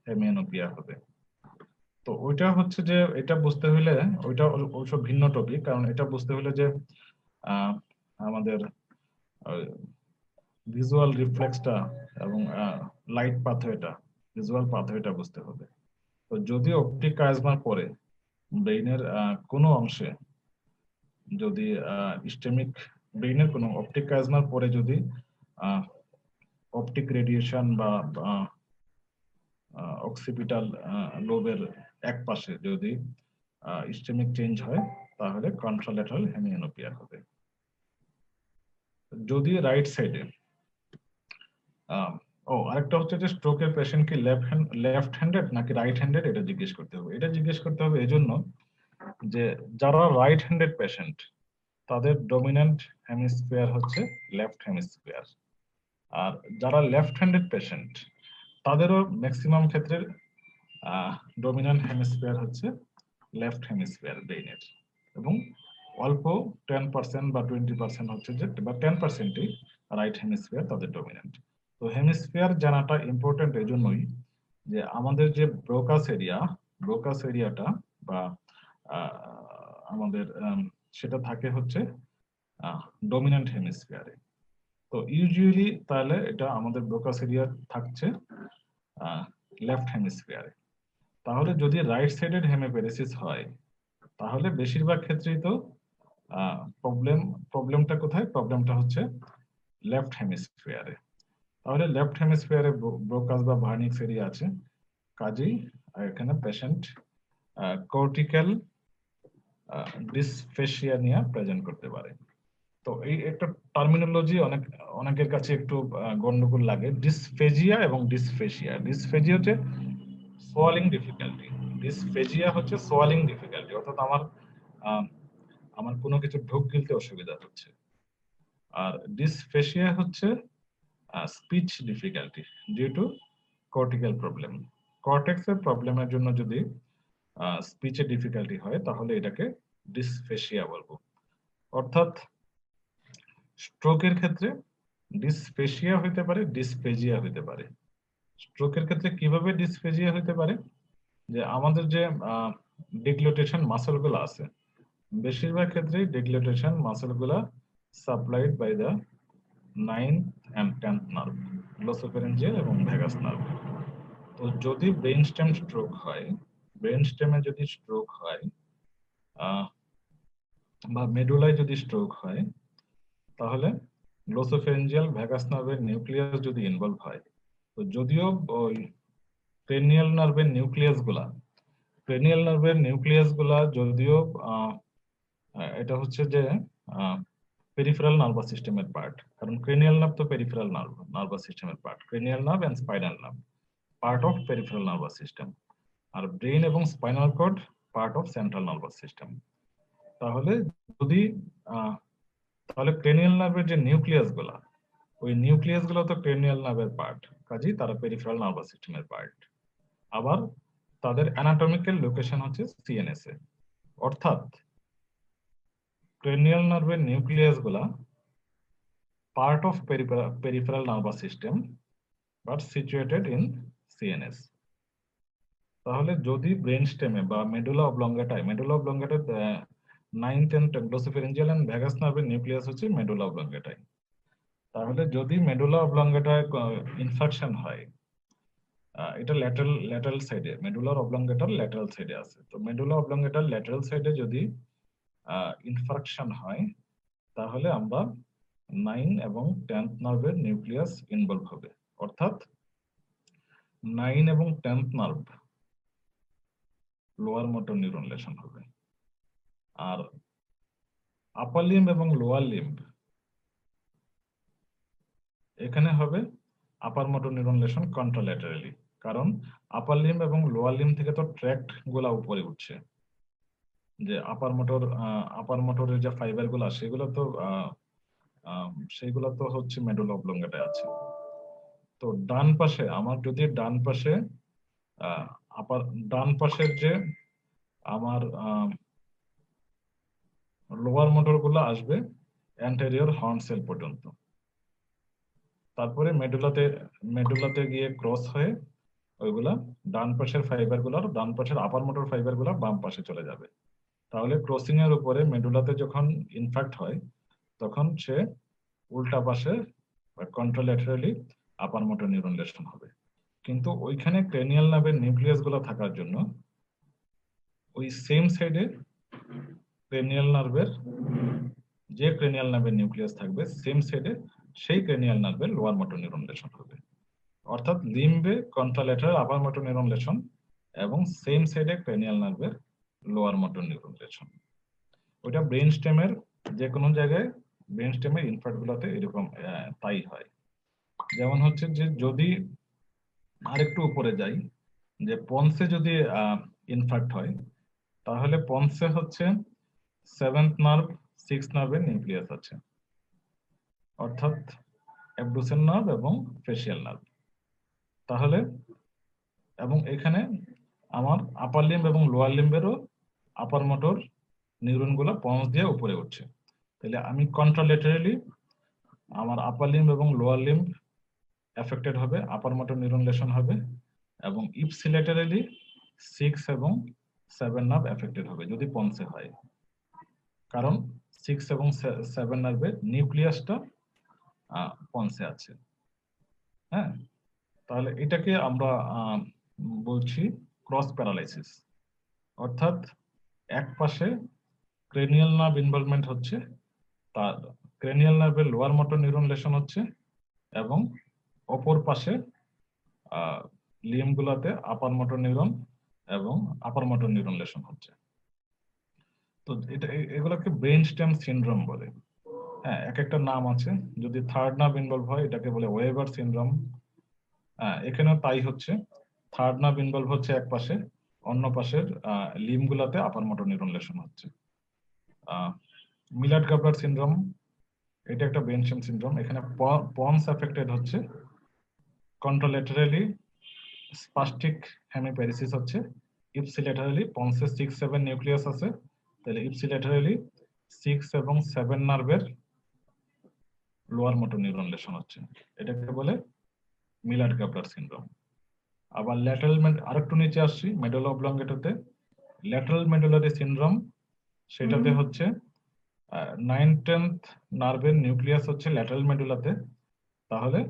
হেমিয়ানোপিয়া হবে। তো ওইটা হচ্ছে যে এটা বুঝতে হলে, ওইটা অবশ্য ভিন্ন টপিক, কারণ এটা বুঝতে হলে যে আমাদের ভিজুয়াল রিফ্লেক্সটা এবং লাইট পাথওয়েটা, ভিজুয়াল পাথওয়েটা বুঝতে হবে। তো যদি অপটিক কায়াজমার পরে ব্রেইনের কোনো অংশে যদি ইস্টেমিক, ব্রেইনের কোনো অপটিক কায়াজমার পরে যদি অপটিক রেডিয়েশন বা অক্সিপিটাল লোবের এক পাশে যদি ইস্টেমিক চেঞ্জ হয়, তাহলে কন্ট্রালেটারাল হেমিয়ানোপিয়া হবে। যদি রাইট সাইডে, আরেকটা হচ্ছে যে স্ট্রোকের পেশেন্ট কি লেফট হ্যান্ডেড নাকি রাইট হ্যান্ডেড, এটা জিজ্ঞেস করতে হবে। এটা জিজ্ঞেস করতে হবে এজন্য যে যারা রাইট হ্যান্ডেড পেশেন্ট তাদের ডমিন্যান্ট হেমিস্ফিয়ার হচ্ছে লেফট হেমিস্ফিয়ার, আর যারা লেফট হ্যান্ডেড পেশেন্ট তাদেরও ম্যাক্সিমাম ক্ষেত্রে ডমিন্যান্ট হেমিস্ফিয়ার হচ্ছে লেফট হেমিস্ফিয়ার ব্রেইনের, এবং অল্প 10% বা 20% হচ্ছে যে, বা 10%ই রাইট হেমিস্ফিয়ার তাদের ডমিন্যান্ট। তো হেমিস্ফিয়ার জানাটা ইম্পর্টেন্ট এই জন্যই যে আমাদের যে ব্রোকাস এরিয়াটা বা আমাদের সেটা থাকে হচ্ছে ডমিন্যান্ট হেমিস্ফিয়ারে। তো ইউজুয়ালি তাহলে এটা আমাদের ব্রোকাস এরিয়া থাকছে লেফট হেমিস্ফিয়ারে। তাহলে যদি রাইট সাইডেড হেমিপ্যারেসিস হয়, তাহলে বেশিরভাগ ক্ষেত্রেই তো প্রবলেমটা কোথায়, প্রবলেমটা হচ্ছে লেফট হেমিস্ফিয়ারে। তাহলে লেফট হেমিস্ফিয়ারে ব্রোকাস বা ভার্নিক্স এরিয়া আছে, কাজেই এখানে পেশেন্ট কর্টিক্যাল ডিসফেসিয়া নিয়ে প্রেজেন্ট করতে পারে। তো এই একটা টার্মিনোলজি অনেকের কাছে একটু গন্ডগোল লাগে, ডিসফেজিয়া এবং ডিসফেসিয়া। ডিসফেজিয়া হচ্ছে সোয়ালিং ডিফিকাল্টি, ডিসফেজিয়া হচ্ছে সোয়ালিং ডিফিকাল্টি, অর্থাৎ আহ, আমার কোনো কিছু ঢোক গিলতে অসুবিধা হচ্ছে। আর ডিসফেসিয়া হচ্ছে speech difficulty due to cortical problem. কর্টেক্সের প্রবলেমের জন্য যদি স্পিচে ডিফিকাল্টি হয় তাহলে এটাকে ডিসফেসিয়া বলবো। অর্থাৎ স্ট্রোকের ক্ষেত্রে ডিসফেসিয়া হইতে পারে, ডিসফেজিয়া হইতে পারে। স্ট্রোকের ক্ষেত্রে কিভাবে ডিসফেজিয়া হইতে পারে, যে আমাদের যে ডিগ্লুটেশন মাসলগুলো আছে, বেশিরভাগ ক্ষেত্রেই ডিগ্লুটেশন মাসলগুলো supplied by the 9th and 10th nerve, glossopharyngeal এবং ভ্যাগাস নার্ভ। তো যদি ব্রেন স্টেম স্ট্রোক হয়, ব্রেন স্টেমে যদি স্ট্রোক হয় বা মেডুলায় যদি স্ট্রোক হয়, তাহলে গ্লোসোফেরেঞ্জিয়াল ভ্যাগাস নার্ভের নিউক্লিয়াস যদি ইনভলভ হয়, তো যদিও ওই ক্রেনিয়াল নার্ভের নিউক্লিয়াস গুলা যদিও এটা হচ্ছে যে পেরিফেরাল নার্ভাস সিস্টেমের পার্ট, কারণ ক্রেনিয়াল নার্ভ তো পেরিফেরাল নার্ভাস সিস্টেমের part, cranial nerve and spinal nerve part of peripheral nervous system, আর ব্রেন এবং spinal cord part of central nervous system. তাহলে যদি তাহলে ক্রেনিয়াল নার্ভের যে নিউক্লিয়াস গুলা, ওই নিউক্লিয়াস গুলো তো ক্রেনিয়াল নার্ভের পার্ট, কাজেই তারা পেরিফেরাল নার্ভাস সিস্টেমের পার্ট। আবার তাদের অ্যানাটমিক্যাল লোকেশন হচ্ছে সিএনএস এ, অর্থাৎ ক্রেনিয়াল নার্ভের নিউক্লিয়াস গুলা part of peripheral nervous system but situated in CNS. তাহলে যদি ব্রেন স্টেমে বা মেডুলা অবলঙ্গাটায় 9th and glossopharyngeal and vagus নার্ভের নিউক্লিয়াস হচ্ছে মেডুলা অবলঙ্গাটায়, তাহলে যদি মেডুলা অবলঙ্গাটায় ইনফেকশন হয়, এটা ল্যাটারাল সাইডে, মেডুলার অবলঙ্গেটার ল্যাটারাল সাইডে আছে, তো মেডুলা অবলঙ্গেটার ল্যাটারাল সাইডে যদি ইনফেকশন হয়, তাহলে আমরা 9 এবং 10th নার্ভের নিউক্লিয়াস ইনভলভ হবে, অর্থাৎ 9 এবং 10th nerve lower motor neuron lesion হবে, আর আপার লিম্ব এবং লোয়ার লিম্ব এখানে হবে আপার মোটর নিউরন লেশন কন্ট্রাল্যাটারালি, কারণ আপার লিম্ব এবং লোয়ার লিম্ব থেকে তো ট্র্যাক্ট গুলা উপরে উঠছে, যে আপার মোটরের যে ফাইবার গুলা সেগুলো তো হচ্ছে মেডুলা অবলঙ্গাটায় আছে। তো ডান পাশে আমার যদি ডান পাশের যে আমার লোয়ার মোটর গুলো আসবে অ্যান্টেরিয়র হর্ন সেল পর্যন্ত, তারপরে মেডুলাতে গিয়ে ক্রস হয়ে ওইগুলা ডান পাশের আপার মোটর ফাইবার গুলা বাম পাশে চলে যাবে। তাহলে ক্রসিং এর উপরে মেডুলাতে যখন ইনফ্যাক্ট হয়, তখন সে উল্টা পাশে কন্ট্রাল্যাটারালি আপার মোটর নিউরন লেশন হবে। কিন্তু ওইখানে ক্রেনিয়াল নার্ভের নিউক্লিয়াস গুলো থাকার জন্য ওই সেম সাইডে ক্রেনিয়াল নার্ভের নিউক্লিয়াস থাকবে, সেম সাইডে সেই ক্রেনিয়াল নার্ভের লোয়ার মোটর নিউরন লেশন হবে, অর্থাৎ লিম্বে contralateral upper motor neuron lesion এবং সেম সাইডে ক্রেনিয়াল নার্ভের লোয়ার মোটর নিউরন লেশন। ওইটা ব্রেন স্টেমের যে কোনো জায়গায় ব্রেন স্টেমের ইনফ্যাক্ট গুলোতে এরকম তাই হয়। যেমন হচ্ছে যে যদি আরেকটু উপরে যাই, যে পন্সে যদি ইনফ্যাক্ট হয়, তাহলে পন্সে হচ্ছে 7th নার্ভ 6th নার্ভের নিউক্লিয়াস আছে, অর্থাৎ অ্যাবডুসেন নার্ভ এবং ফেসিয়াল নার্ভ। তাহলে এবং এখানে আমার আপার লিম্ব এবং লোয়ার লিম্বেরও আপার মোটর নিউরন গুলা পন্স দিয়ে উপরে উঠছে, তাহলে আমি কন্ট্রাল্যাটারালি আমার আপার লিম্ব এবং লোয়ার লিম্ব এফেক্টেড হবে, আপার মোটর নিউরন লেশন হবে, এবং ইপসিলেটারালি 6 এবং 7 নার্ভ এফেক্টেড হবে যদি পন্সে হয়, কারণ 6 এবং 7 নার্ভের নিউক্লিয়াসটা পন্সে আছে। হ্যাঁ, তাহলে এটাকে আমরা বলছি ক্রস প্যারালাইসিস, অর্থাৎ এক পাশে ক্রেনিয়াল নার্ভ ইনভলভমেন্ট হচ্ছে, তার ক্রেনিয়াল নার্ভের লোয়ার মোটর নিউরন লেশন হচ্ছে, এবং অপর পাশে লিম্ব গুলাতে আপার মোটর নিউরন এবং আপার মোটর নিউরন লেশন হচ্ছে। তো এগুলোকে ব্রেন স্টেম সিনড্রোম বলে। হ্যাঁ, এক একটা নাম আছে। যদি থার্ড নার্ভ ইনভলভ হয় এটাকে বলে ওয়েভার সিনড্রোম। এখানেও তাই হচ্ছে, থার্ড নার্ভ ইনভলভ হচ্ছে এক পাশে, অন্য পাশের লিম্ব গুলাতে আপার মোটর নিউরন লেশন হচ্ছে। মিলার্ড গাবলার সিনড্রোম, এটা একটা ব্রেন স্টেম সিনড্রোম। এখানে পন্স এফেক্টেড হচ্ছে, কন্ট্রোলেটারালি স্পাস্টিক হেমিপ্যারিসিস হচ্ছে, ইপসিলেটারালি পন্সে 6-7 নিউক্লিয়াস আছে, তাহলে ইপসিলেটারালি 6 এবং 7 নার্ভের লোয়ার মোটর নিউরন লেশন হচ্ছে, এটাকে বলে মিলার্ড গাবলার সিনড্রোম। আবার ল্যাটারাল, আরেকটু নিচে আসছি মেডুলা অবলঙ্গেটাতে, ল্যাটারাল মেডুলারি সিনড্রোম, সেটাতে হচ্ছে 9-10th নার্ভের নিউক্লিয়াস হচ্ছে ল্যাটারাল মেডুলাতে, তাহলে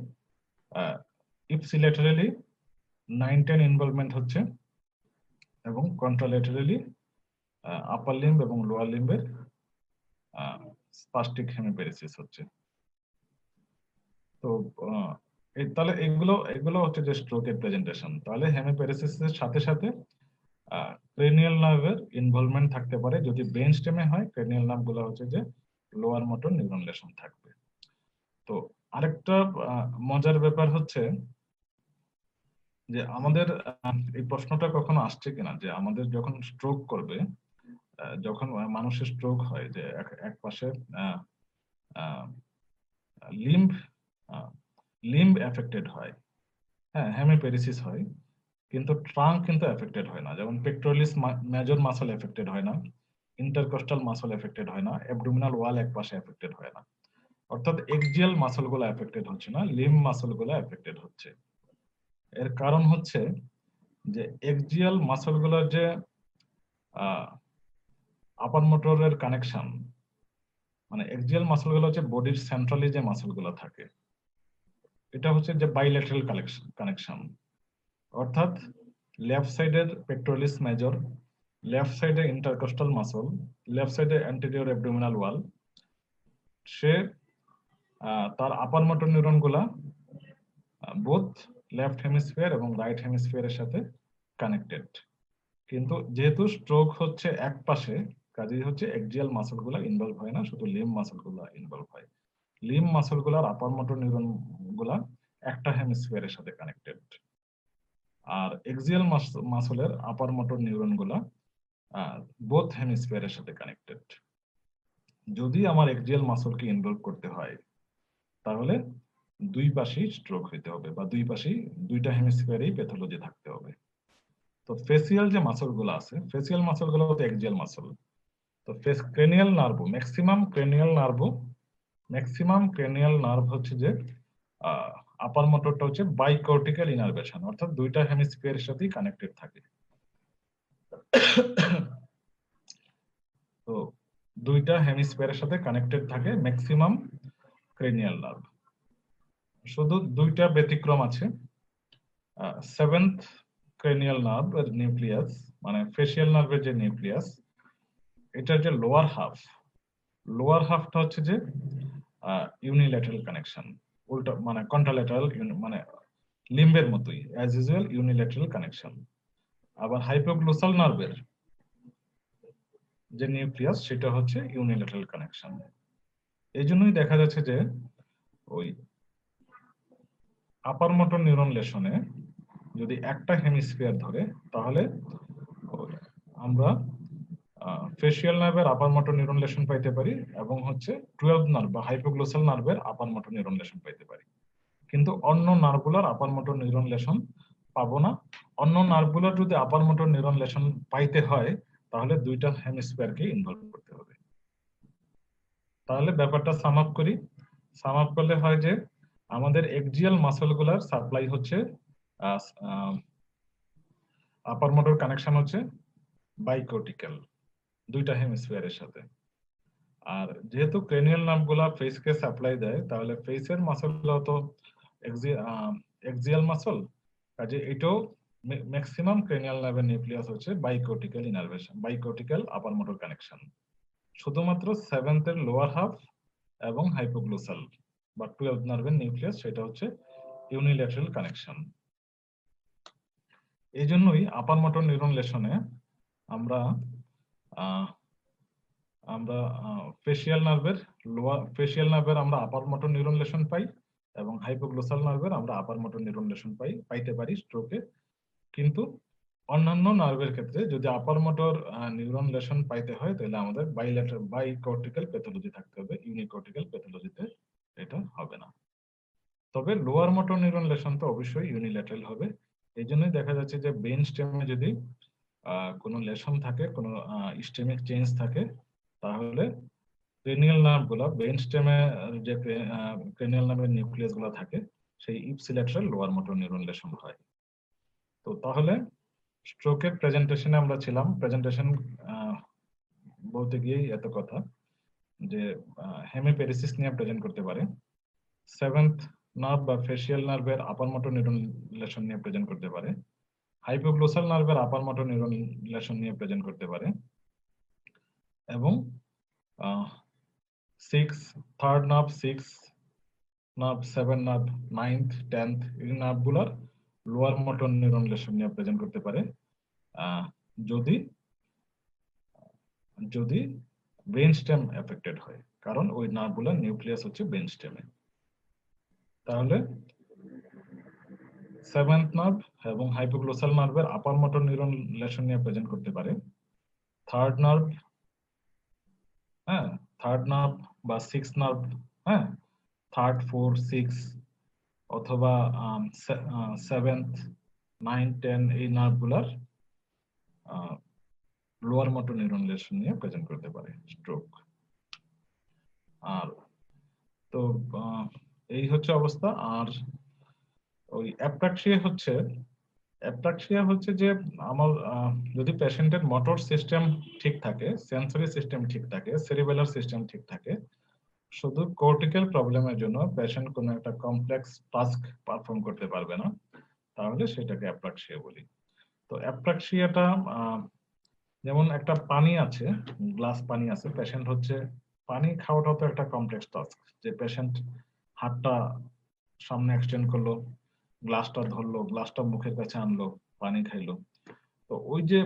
ইপসিলেটারালি 9-10 ইনভলভমেন্ট হচ্ছে এবং কন্ট্রালেটারালি আপার লিম্ব এবং লোয়ার লিম্বের স্পাস্টিক হেমিপ্যারিসিস হচ্ছে। তো তাহলে এগুলো হচ্ছে যে স্ট্রোকের প্রেজেন্টেশন। তাহলে হেমিপ্যারিসিসের সাথে সাথে ক্রেনিয়াল নার্ভের ইনভলভমেন্ট থাকতে পারে। যদি ব্রেন স্টেমে হয়, ক্রেনিয়াল নার্ভ গুলো হচ্ছে যে লোয়ার মোটর নিউরন লেশন থাকবে। তো আরেকটা মজার ব্যাপার হচ্ছে যে আমাদের এই প্রশ্নটা কখনো আসছে কিনা যে আমাদের যখন স্ট্রোক করবে, যখন মানুষের স্ট্রোক হয়, যে এক পাশে লিম্ব এফেক্টেড হয়, হ্যাঁ হেমিপ্যারিসিস হয়, কিন্তু ট্রাঙ্ক কিন্তু এফেক্টেড হয় না। যেমন পেক্টোরালিস মেজর মাসল এফেক্টেড হয় না, ইন্টারকস্টাল মাসল এফেক্টেড হয় না, অ্যাবডোমিনাল ওয়াল এক পাশে এফেক্টেড হয় না। অর্থাৎ এক্সিয়াল মাসল গুলো এফেক্টেড হচ্ছে না, লিম্ব মাসল গুলো এফেক্টেড হচ্ছে। এর কারণ হচ্ছে যে এক্সিয়াল মাসল গুলোর যে আপার মোটরের কানেকশন, মানে এক্সিয়াল মাসল গুলো হচ্ছে বডির সেন্ট্রালি যে মাসল গুলো থাকে, এটা হচ্ছে যে বাইলেটারাল কানেকশন। অর্থাৎ লেফট সাইডের পেক্টোরালিস মেজর, লেফট সাইডে ইন্টারকস্টাল মাসল, লেফট সাইডে অ্যান্টেরিয়র অ্যাবডোমিনাল ওয়াল, সে তার আপার মোটর নিউরন গুলা বোথ লেফট হেমিস্ফিয়ার এবং রাইট হেমিস্ফিয়ারের সাথে কানেক্টেড। কিন্তু যেহেতু স্ট্রোক হচ্ছে এক পাশে, কাজেই হচ্ছে এক্সিয়াল মাসল গুলা ইনভলভ হয় না, শুধু লিম্ব মাসল গুলা ইনভলভ হয়। লিম্ব মাসল গুলার আপার মোটর নিউরন গুলা একটা হেমিস্ফিয়ারের সাথে কানেক্টেড, আর এক্সিয়াল মাসলের আপার মোটর নিউরন গুলা বোথ হেমিস্ফিয়ারের সাথে কানেক্টেড। যদি আমার এক্সিয়াল মাসলকে ইনভলভ করতে হয়, তাহলে দুই পাশেই স্ট্রোক হইতে হবে, বা দুই পাশেই দুইটা হেমিস্ফিয়ারেই প্যাথোলজি থাকতে হবে। তো ফেসিয়াল যে মাসল গুলো আছে, ফেসিয়াল মাসল গুলো হচ্ছে এক্সিয়াল মাসল। তো cranial nerve, maximum cranial nerve হচ্ছে যে আপার মোটরটা হচ্ছে বাইকর্টিক্যাল ইনারভেশন, অর্থাৎ দুইটা হেমিস্ফিয়ারের সাথেই কানেক্টেড থাকে। তো দুইটা হেমিস্ফিয়ারের সাথে কানেক্টেড থাকে ম্যাক্সিমাম ক্রেনিয়াল নার্ভ। শুধু দুইটা ব্যতিক্রম আছে। 7th ক্রেনিয়াল নার্ভ এর নিউক্লিয়াস, মানে ফেসিয়াল নার্ভের যে নিউক্লিয়াস, এটার যে লোয়ার হাফটা হচ্ছে যে ইউনিল্যাটারাল কানেকশন, উল্টো মানে কন্ট্রাল্যাটারাল, মানে লিম্বের মতোই অ্যাজ ইউজুয়াল ইউনিল্যাটারাল কানেকশন। আবার হাইপোগ্লোসাল নার্ভের যে নিউক্লিয়াস, সেটা হচ্ছে ইউনিল্যাটারাল কানেকশন। এই জন্যই দেখা যাচ্ছে যে ওই আপার মোটর নিউরন লেশনে যদি একটা হেমিস্ফিয়ার ধরে, তাহলে আমরা ফেসিয়াল নার্ভের আপার মোটর নিউরন লেশন পাইতে পারি, এবং হচ্ছে 12 নার্ভ বা হাইপোগ্লোসাল নার্ভের আপার মোটর নিউরন লেশন পাইতে পারি। কিন্তু অন্য নার্ভগুলোর আপার মোটর নিউরন লেশন পাবো না। অন্য নার্ভগুলোর যদি আপার মোটর নিউরন লেশন পাইতে হয়, তাহলে দুইটা হেমিস্ফিয়ারকে ইনভলভ করতে হবে। তাহলে ব্যাপারটা সাম আপ করি। সাম আপ করলে হয় যে আমাদের এক্সিয়াল মাসলগুলোর সাপ্লাই হচ্ছে, আপার মোটর কানেকশন হচ্ছে বাইকর্টিক্যাল, দুইটা হেমিস্ফিয়ারের সাথে। আর যেহেতু ক্রেনিয়াল নার্ভগুলা ফেসকে সাপ্লাই দেয়, তাহলে ফেসের মাসলগুলো তো এক্সিয়াল মাসল, কাজে এটাও ম্যাক্সিমাম ক্রেনিয়াল নার্ভের নিউক্লিয়াস হচ্ছে বাইকর্টিক্যাল ইনারভেশন, বাইকর্টিক্যাল আপার মোটর কানেকশন। শুধুমাত্র 7th এর লোয়ার হাফ এবং হাইপোগ্লোসাল বা 12 নার্ভের নিউক্লিয়াস, সেটা হচ্ছে ইউনিল্যাটারাল কানেকশন। এই জন্যই আপার মোটর নিউরন লেশনে আমরা ফেসিয়াল নার্ভের লোয়ার ফেসিয়াল নার্ভের আমরা আপার মোটর নিউরন লেশন পাই এবং হাইপোগ্লোসাল নার্ভের আমরা আপার মোটর নিউরন লেশন পাইতে পারি স্ট্রোকে। কিন্তু অন্যান্য নার্ভের ক্ষেত্রে যদি আপার মোটর নিউরন লেশন পাইতে হয় তাহলে আমাদের বাইকর্টিক্যাল প্যাথোলজি থাকতে হবে, ইউনিকর্টিক্যাল প্যাথোলজিতে এটা হবে না। তবে লোয়ার মোটর নিউরন লেশন তো অবশ্যই ইউনিল্যাটারাল হবে। এই জন্যই দেখা যাচ্ছে যে ব্রেন স্টেমে যদি কোনো লেশন থাকে, কোনো ইস্টেমিক চেঞ্জ থাকে, তাহলে ক্রেনিয়াল নার্ভ গুলা ব্রেন স্টেমে যে ক্রেনিয়াল নার্ভের নিউক্লিয়াস গুলা থাকে সেই ipsilateral lower motor neuron lesson হয়। তো তাহলে স্ট্রোকের প্রেজেন্টেশনে আমরা ছিলাম। প্রেজেন্টেশন বলতে গিয়ে এত কথা যে হেমিপ্যারেসিস নিয়ে প্রেজেন্ট করতে পারে, সেভেন্থ নার্ভ বা ফেসিয়াল নার্ভের আপার মোটর নিউরন লেশন নিয়ে প্রেজেন্ট করতে পারে, হাইপোগ্লোসাল নার্ভের আপার মোটর নিউরন লেশন নিয়ে প্রেজেন্ট করতে পারে, এবং third nerve, six nerve, seven nerve, ninth, 10th এই নার্ভগুলোর লোয়ার মোটর নিউরন লেশন নিয়ে প্রেজেন্ট করতে পারে যদি যদি ব্রেন স্টেম এফেক্টেড হয়, কারণ ওই নার্ভগুলোর নিউক্লিয়াস হচ্ছে ব্রেন স্টেমে। তাহলে সেভেন্থ নার্ভ এবং হাইপোগ্লোসাল নার্ভের আপার মোটর নিউরন লেশন নিয়ে প্রেজেন্ট করতে পারে, থার্ড নার্ভ, হ্যাঁ, থার্ড নার্ভ বা সিক্স নার্ভ, হ্যাঁ, থার্ড, 4, 6 অথবা 7th, 9, 10 এই নার্ভগুলার লোয়ার মোটর নিউরন লেশন নিয়ে প্রেজেন্ট করতে পারে স্ট্রোক। আর তো এই হচ্ছে অবস্থা। আর ওই অ্যাপ্রাক্সিয়া হচ্ছে যে আমার যদি পেশেন্টের মোটর সিস্টেম ঠিক থাকে, সেন্সরি সিস্টেম ঠিক থাকে, সেরিবেলার সিস্টেম ঠিক থাকে, শুধু কর্টিক্যাল প্রবলেমের জন্য পেশেন্ট কোনো একটা কমপ্লেক্স টাস্ক পারফর্ম করতে পারবে না, তাহলে সেটাকে অ্যাপ্রাক্সিয়া বলি। তো অ্যাপ্রাক্সিয়াটা যেমন একটা পানি আছে, গ্লাস পানি আছে, পেশেন্ট হচ্ছে পানি খাওয়াটা তো একটা কমপ্লেক্স টাস্ক, যে পেশেন্ট হাতটা সামনে এক্সটেন্ড করলো, গ্লাসটা ধরলো, গ্লাসটা মুখের কাছে আনলো, পানি খাইলো। তো ওই যে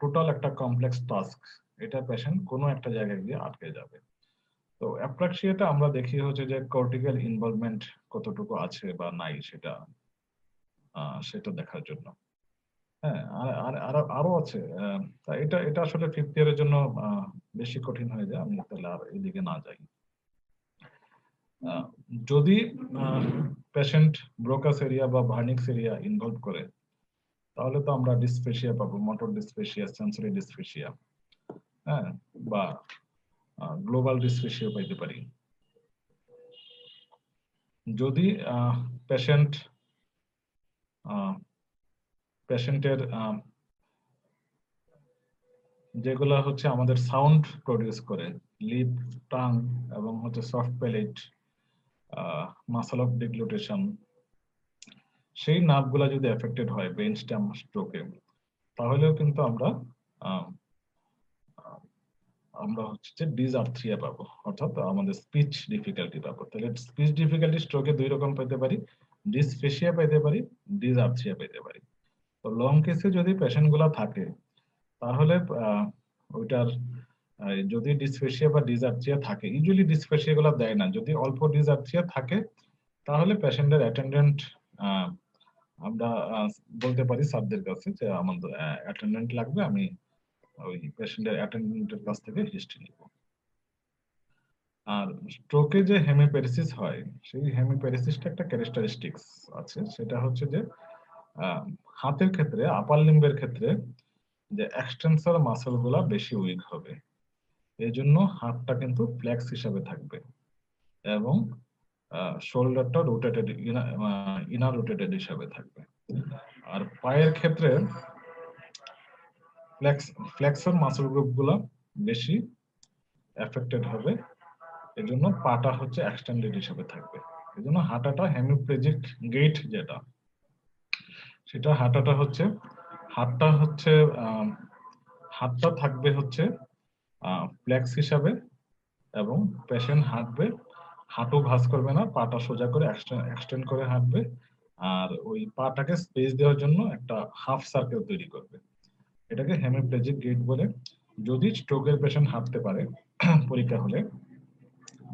টোটাল একটা কমপ্লেক্স টাস্ক, এটা পেশেন্ট কোনো একটা জায়গায় গিয়ে আটকে যাবে। তো অ্যাপ্রাক্সিয়াটা আমরা দেখি হচ্ছে যে কর্টিক্যাল ইনভলভমেন্ট কতটুকু আছে বা নাই সেটা দেখার জন্য। হ্যাঁ, আরো আছে। তা এটা এটা আসলে ফিফথ ইয়ারের জন্য বেশি কঠিন হয়ে যায়, আমি তাহলে আর এদিকে না যাই। যদি পেশেন্ট ব্রোকাস এরিয়া বা ভার্নিক্স এরিয়া ইনভলভ করে, তাহলে তো আমরা ডিসফেসিয়া পাবো, মোটর ডিসফেসিয়া, সেন্সরি ডিসফেসিয়া, হ্যাঁ, বা গ্লোবাল ডিসফেসিয়া পাইতে পারি। যদি পেশেন্টের যেগুলা হচ্ছে আমাদের সাউন্ড প্রডিউস করে, লিপ, টাং এবং হচ্ছে সফট প্যালেট, মাসল অফ ডিগ্লুটেশন, সেই নার্ভগুলা যদি এফেক্টেড হয় ব্রেন স্টেম স্ট্রোকে, তাহলেও কিন্তু আমরা হচ্ছে যে ডিসআর্থ্রিয়া পাবো, অর্থাৎ আমাদের স্পিচ ডিফিকাল্টি পাবো। তাহলে স্পিচ ডিফিকাল্টি স্ট্রোকে দুই রকম পেতে পারি, ডিসফেসিয়া পেতে পারি, ডিসআর্থ্রিয়া পেতে পারি। তো লং কেসে যদি পেশেন্ট গুলা থাকে, তাহলে ওইটার যদি ডিসফেসিয়া বা ডিসআর্থ্রিয়া থাকে, ইউজুয়ালি ডিসফেসিয়া গুলা দেয় না, যদি অল্প ডিসআর্থ্রিয়া থাকে তাহলে পেশেন্টের অ্যাটেন্ডেন্ট আমরা বলতে পারি স্যারদের কাছে যে আমাদের অ্যাটেন্ডেন্ট লাগবে, আমি ওই পেশেন্টের অ্যাটেন্ডেন্টের কাছ থেকে হিস্ট্রি নিব। আর স্ট্রোকে যে হেমিপ্যারেসিস হয়, সেই হেমিপ্যারেসিসটা একটা ক্যারেক্টারিস্টিক্স আছে, সেটা হচ্ছে যে হাতের ক্ষেত্রে, আপার লিম্বের ক্ষেত্রে যে এক্সটেন্সর মাসল গুলা বেশি উইক হবে, এই জন্য হাতটা কিন্তু ফ্লেক্স হিসাবে থাকবে এবং শোল্ডারটা রোটেটেড, ইনার রোটেটেড হিসাবে থাকবে। আর পায়ের ক্ষেত্রে ফ্লেক্সর মাসল গ্রুপ গুলা বেশি এফেক্টেড হবে, এজন্য পাটা হচ্ছে এক্সটেন্ডেড হিসাবে থাকবে। এজন্য হাঁটাটা হেমিপ্লেজিক গেট যেটা, সেটা হাঁটাটা হচ্ছে হাতটা থাকবে হচ্ছে ফ্লেক্স হিসাবে, এবং পেশেন্ট হাঁটবে, হাঁটু ভাঁজ করবে না, পাটা সোজা করে এক্সটেন্ড করে হাঁটবে, আর ওই পাটাকে স্পেস দেওয়ার জন্য একটা হাফ সার্কেল তৈরি করবে। এটাকে হেমিপ্লেজিক গেট বলে। যদি স্ট্রোকের পেশেন্ট হাঁটতে পারে পরীক্ষা হলে,